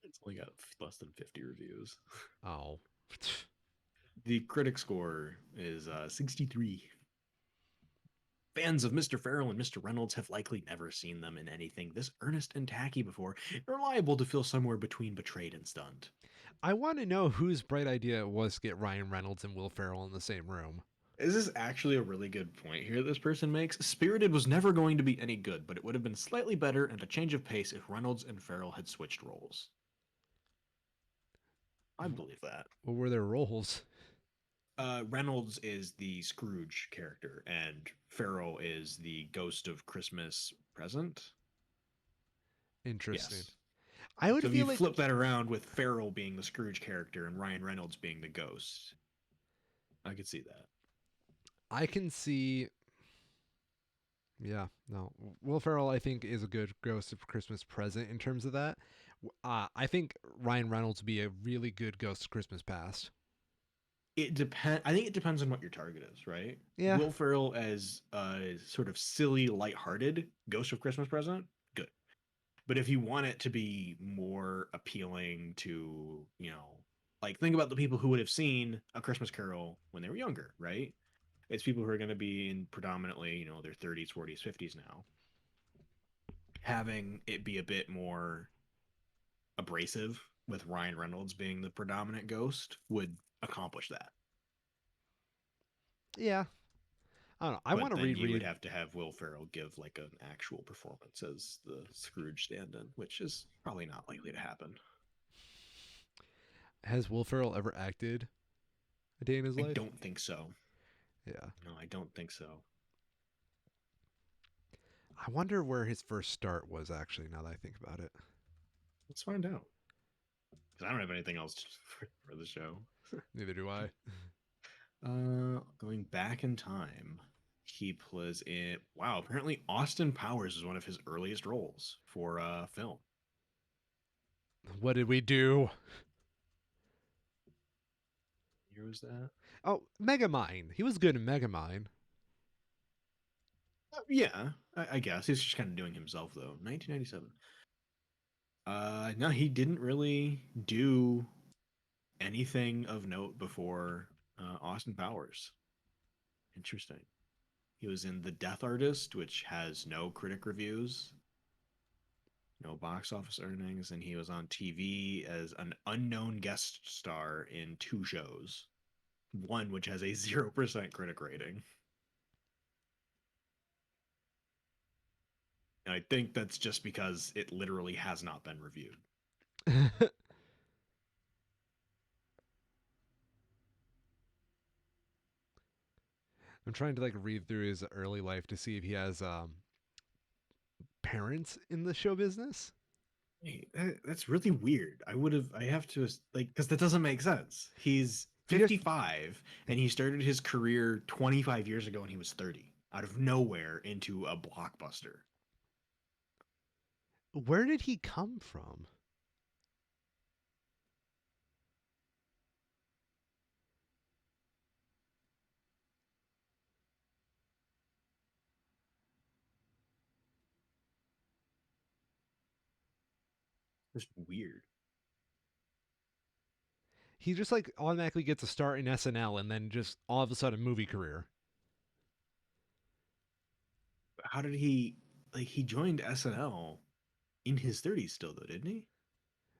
It's only got less than 50 reviews. Oh. The critic score is 63. Fans of Mr. Farrell and Mr. Reynolds have likely never seen them in anything this earnest and tacky before, and are liable to feel somewhere between betrayed and stunned. I want to know whose bright idea it was to get Ryan Reynolds and Will Ferrell in the same room. This is actually a really good point here this person makes. Spirited was never going to be any good, but it would have been slightly better and a change of pace if Reynolds and Farrell had switched roles. I believe that. What were their roles? Reynolds is the Scrooge character, and Farrell is the Ghost of Christmas Present. Interesting. Yes. I would So if feel you like flip that around with Farrell being the Scrooge character and Ryan Reynolds being the Ghost, I could see that. I can see. Yeah, no. Will Ferrell, I think, is a good Ghost of Christmas Present in terms of that. I think Ryan Reynolds would be a really good Ghost of Christmas Past. It depend. I think it depends on what your target is, right? Yeah, Will Ferrell as a sort of silly, lighthearted Ghost of Christmas Present, good. But if you want it to be more appealing to, like think about the people who would have seen A Christmas Carol when they were younger, right? It's people who are going to be in predominantly, their 30s, 40s, 50s now. Having it be a bit more abrasive with Ryan Reynolds being the predominant ghost would accomplish that. yeah. I don't know. I want But to then you would reread. have to have Will Ferrell give like an actual performance as the Scrooge stand-in, which is probably not likely to happen. Has Will Ferrell ever acted a day in his I life? don't think so. Yeah. No, I don't think so. I wonder where his first start was, actually, now that I think about it. Let's find out. Because I don't have anything else for the show. Neither do I. Going back in time. He plays in. Wow, apparently Austin Powers is one of his earliest roles for film. What did we do? What year was that? Oh, Megamind. He was good in Megamind. Yeah, I guess he's just kind of doing himself though. 1997. No, he didn't really do anything of note before Austin Powers. Interesting. He was in The Death Artist, which has no critic reviews, no box office earnings, and he was on TV as an unknown guest star in two shows. One which has a 0% critic rating. And I think that's just because it literally has not been reviewed. I'm trying to like read through his early life to see if he has parents in the show business. Hey, that's really weird. I have to, like, because that doesn't make sense. He's Do you 55 and he started his career 25 years ago when he was 30, out of nowhere into a blockbuster. Where did he come from? Just weird. He just like automatically gets a start in SNL and then just all of a sudden movie career. How did he, like, he joined SNL in his 30s still, though, didn't he?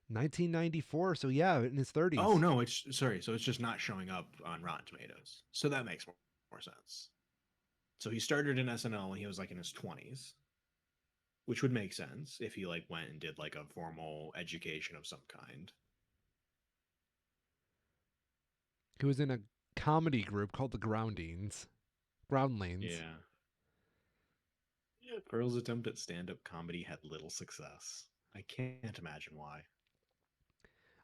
1994, so yeah, in his Oh, 30s. no, it's sorry. So it's just not showing up on Rotten Tomatoes. So that makes more sense. So he started in SNL when he was like in his 20s, which would make sense if he like went and did like a formal education of some kind. He was in a comedy group called the Groundlings. Groundlings. Yeah. Yeah. Pearl's attempt at stand-up comedy had little success. I can't imagine why.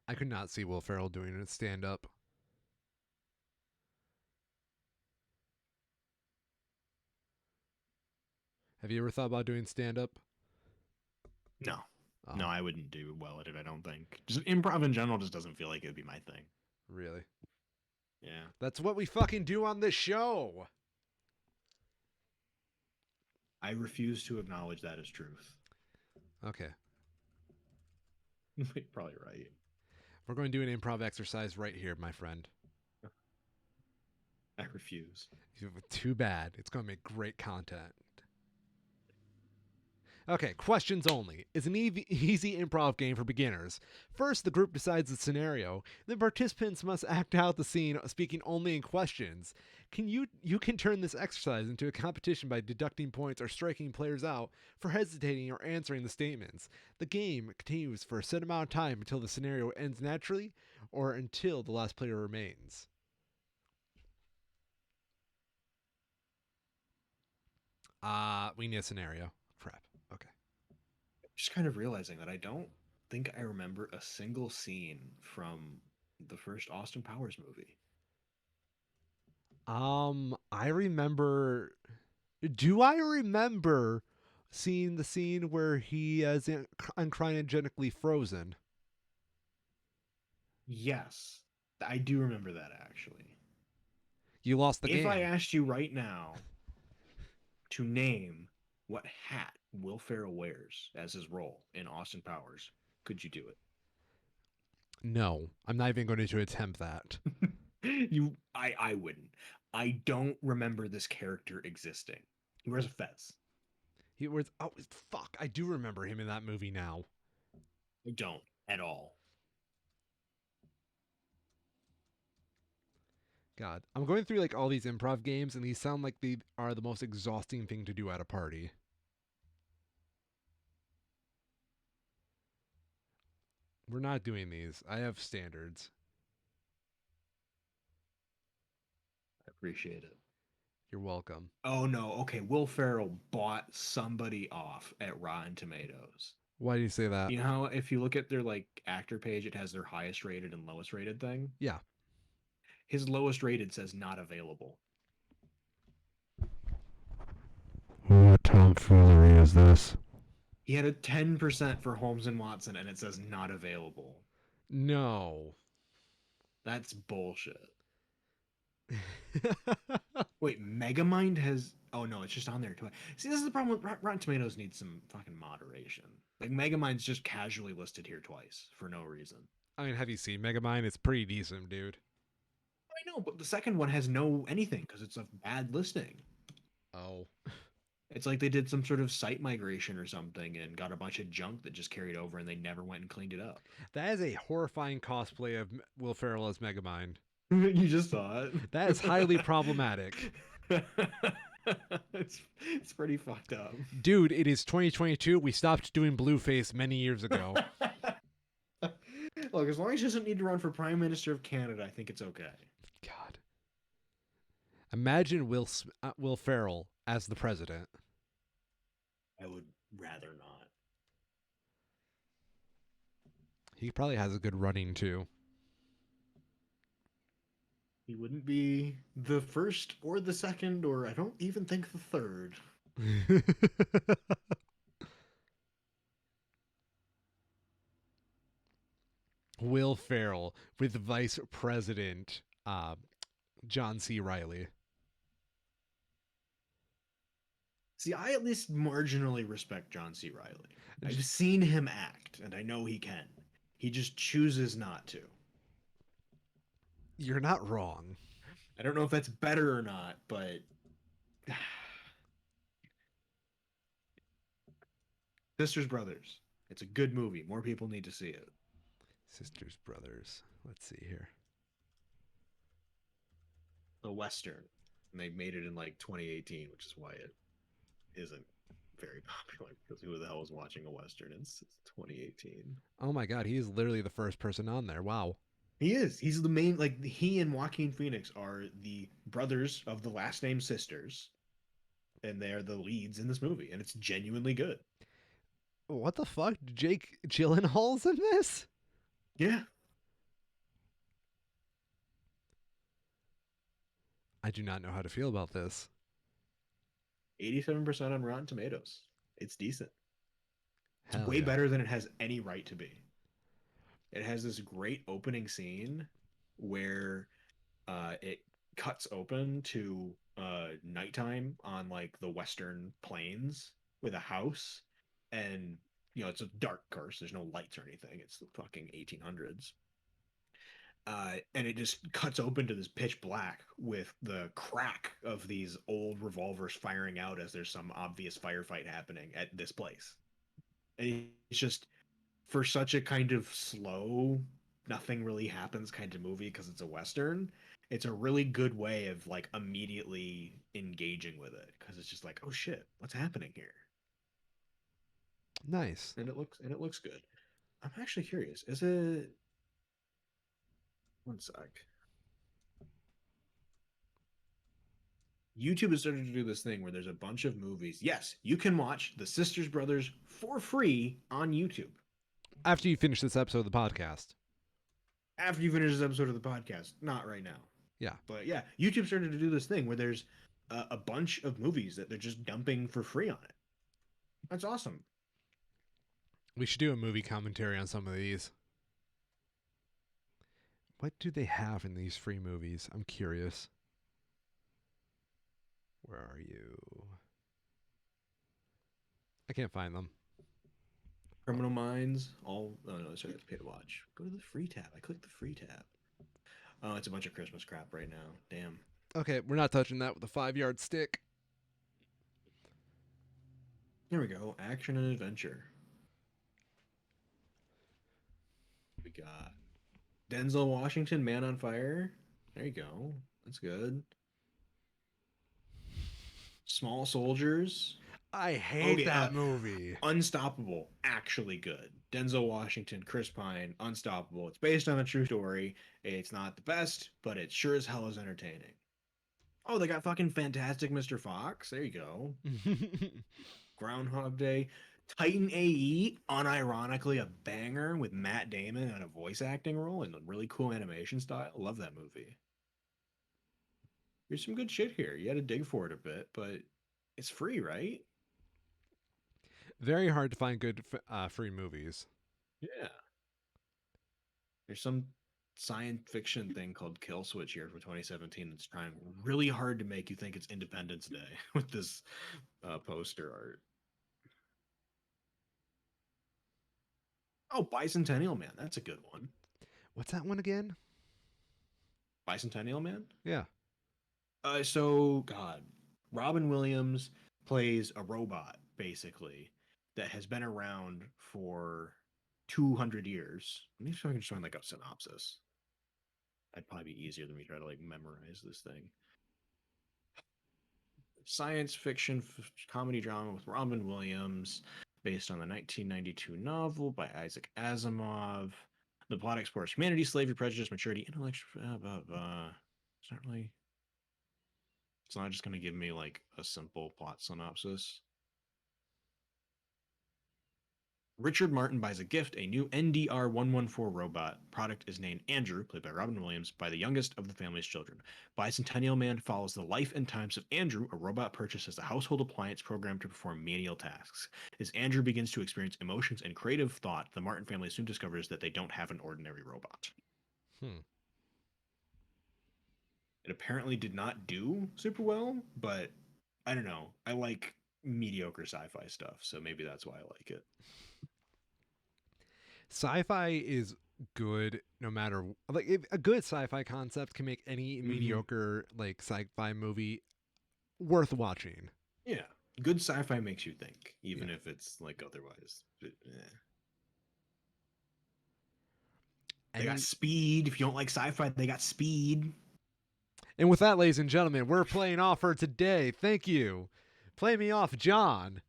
I could not see Will Ferrell doing a stand up. Have you ever thought about doing stand up? No. No, Oh, I wouldn't do well at it, I don't think. Just improv in general just doesn't feel like it would be my thing. really? Yeah. That's what we fucking do on this show. I refuse to acknowledge that as truth. Okay. You're probably right. We're going to do an improv exercise right here, my friend. I refuse. Too bad. It's going to make great content. Okay, questions only. It's an easy improv game for beginners. First, the group decides the scenario. Then participants must act out the scene, speaking only in questions. You can turn this exercise into a competition by deducting points or striking players out for hesitating or answering the statements. The game continues for a set amount of time until the scenario ends naturally or until the last player remains. We need a scenario. Crap. Okay. Just kind of realizing that I don't think I remember a single scene from the first Austin Powers movie. I remember. Do I remember seeing the scene where he is uncriogenic frozen? Yes, I do remember that actually. You lost the If I game. asked you right now to name what hat Will Ferrell wears as his role in Austin Powers, could you do No, I'm not even going to attempt that. it? I wouldn't. I don't remember this character existing. He wears a fez. He was. Oh, fuck. I do remember him in that movie now. I don't at all. God. I'm going through like all these improv games, and these sound like they are the most exhausting thing to do at a party. We're not doing these. I have standards. I appreciate it. You're welcome. Oh no, okay. Will Ferrell bought somebody off at Rotten Tomatoes. Why do you say that? You know how if you look at their like actor page, it has their highest rated and lowest rated thing? Yeah. His lowest rated says not available. What tomfoolery is this? He had a 10% for Holmes and Watson, and it says not available. No. That's bullshit. Wait, Megamind has. Oh no, it's just on there twice. See, this is the problem with Rotten Tomatoes needs some fucking moderation. Like Megamind's just casually listed here twice for no reason. I mean, have you seen Megamind? It's pretty decent, dude. I know, but the second one has no anything because it's a bad listing. Oh. It's like they did some sort of site migration or something and got a bunch of junk that just carried over and they never went and cleaned it up. That is a horrifying cosplay of Will Ferrell as Megamind. You just saw it. That is highly problematic. It's pretty fucked up. Dude, it is 2022. We stopped doing Blueface many years ago. Look, as long as he doesn't need to run for Prime Minister of Canada, I think it's okay. God. Imagine Will Ferrell as the president. I would rather not. He probably has a good running, too. He wouldn't be the first or the second, or I don't even think the third. Will Ferrell with Vice President John C. Reilly. See, I at least marginally respect John C. Reilly. I've seen him act, and I know he can. He just chooses not to. You're not wrong. I don't know if that's better or not, but Sisters Brothers. It's a good movie. More people need to see it. Sisters Brothers. Let's see here. A Western. And they made it in like 2018, which is why it isn't very popular because who the hell is watching a Western in 2018? Oh my god, he is literally the first person on there. Wow. He is. He's the main, like, he and Joaquin Phoenix are the brothers of the last name sisters. And they're the leads in this movie. And it's genuinely good. What the fuck? Jake Gyllenhaal's in this? Yeah. I do not know how to feel about this. 87% on Rotten Tomatoes. It's decent. It's Hell way yeah. better than it has any right to be. It has this great opening scene where it cuts open to nighttime on like the western plains with a house, and you know it's a dark course. There's no lights or anything. It's the fucking 1800s. And it just cuts open to this pitch black with the crack of these old revolvers firing out as there's some obvious firefight happening at this place. And it's just for such a kind of slow, nothing really happens kind of movie because it's a Western. It's a really good way of like immediately engaging with it because it's just like, oh shit, what's happening here? Nice. And it looks good. I'm actually curious. Is it? One sec. YouTube has started to do this thing where there's a bunch of movies. Yes, you can watch The Sisters Brothers for free on YouTube. After you finish this episode of the podcast. After you finish this episode of the podcast. Not right now. Yeah. But yeah, YouTube started to do this thing where there's a bunch of movies that they're just dumping for free on it. That's awesome. We should do a movie commentary on some of these. What do they have in these free movies? I'm curious. Where are you? I can't find them. Criminal Minds. Oh no, sorry, that's pay to watch. Go to the free tab. I clicked the free tab. Oh, it's a bunch of Christmas crap right now. Damn. Okay, we're not touching that with a 5-yard stick. Here we go. Action and adventure. We got Denzel Washington, Man on Fire. There you go. That's good. Small Soldiers. I hate that movie. Unstoppable. Actually good. Denzel Washington, Chris Pine, Unstoppable. It's based on a true story. It's not the best, but it sure as hell is entertaining. Oh, they got fucking Fantastic Mr. Fox. There you go. Groundhog Day. Titan AE, unironically a banger with Matt Damon in a voice acting role and a really cool animation style. Love that movie. There's some good shit here. You had to dig for it a bit, but It's free, right? Very hard to find good free movies. Yeah. There's some science fiction thing called Kill Switch here for 2017 that's trying really hard to make you think it's Independence Day with this poster art. Oh, Bicentennial Man. That's a good one. What's that one again? Bicentennial Man? Yeah. God, Robin Williams plays a robot, basically, that has been around for 200 years. Let me see if I can just find like a synopsis. That'd probably be easier than me try to like memorize this thing. Science fiction comedy drama with Robin Williams, based on the 1992 novel by Isaac Asimov. The plot explores humanity, slavery, prejudice, maturity, intellectual. It's not really. It's not just going to give me like a simple plot synopsis. Richard Martin buys a gift, a new NDR-114 robot. Product is named Andrew, played by Robin Williams, by the youngest of the family's children. Bicentennial Man follows the life and times of Andrew, a robot purchased as a household appliance programmed to perform menial tasks. As Andrew begins to experience emotions and creative thought, the Martin family soon discovers that they don't have an ordinary robot. Hmm. It apparently did not do super well, but I don't know. I like mediocre sci-fi stuff, so maybe that's why I like it. Sci-fi is good no matter like if a good sci-fi concept can make any Mm-hmm. mediocre like sci-fi movie worth watching. Yeah, good sci-fi makes you think, Yeah. even if it's like otherwise. They got Any speed. If you don't like sci-fi, they got speed. And with that, ladies and gentlemen, we're playing off for today. Thank you. Play me off, John.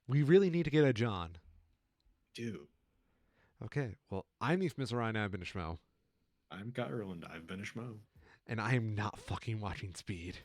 We really need to get a John. Dude, Okay, well, I'm the Mr. Ryan. I've been a Schmo. I'm Got Erland. I've been a schmo. And I am not fucking watching Speed.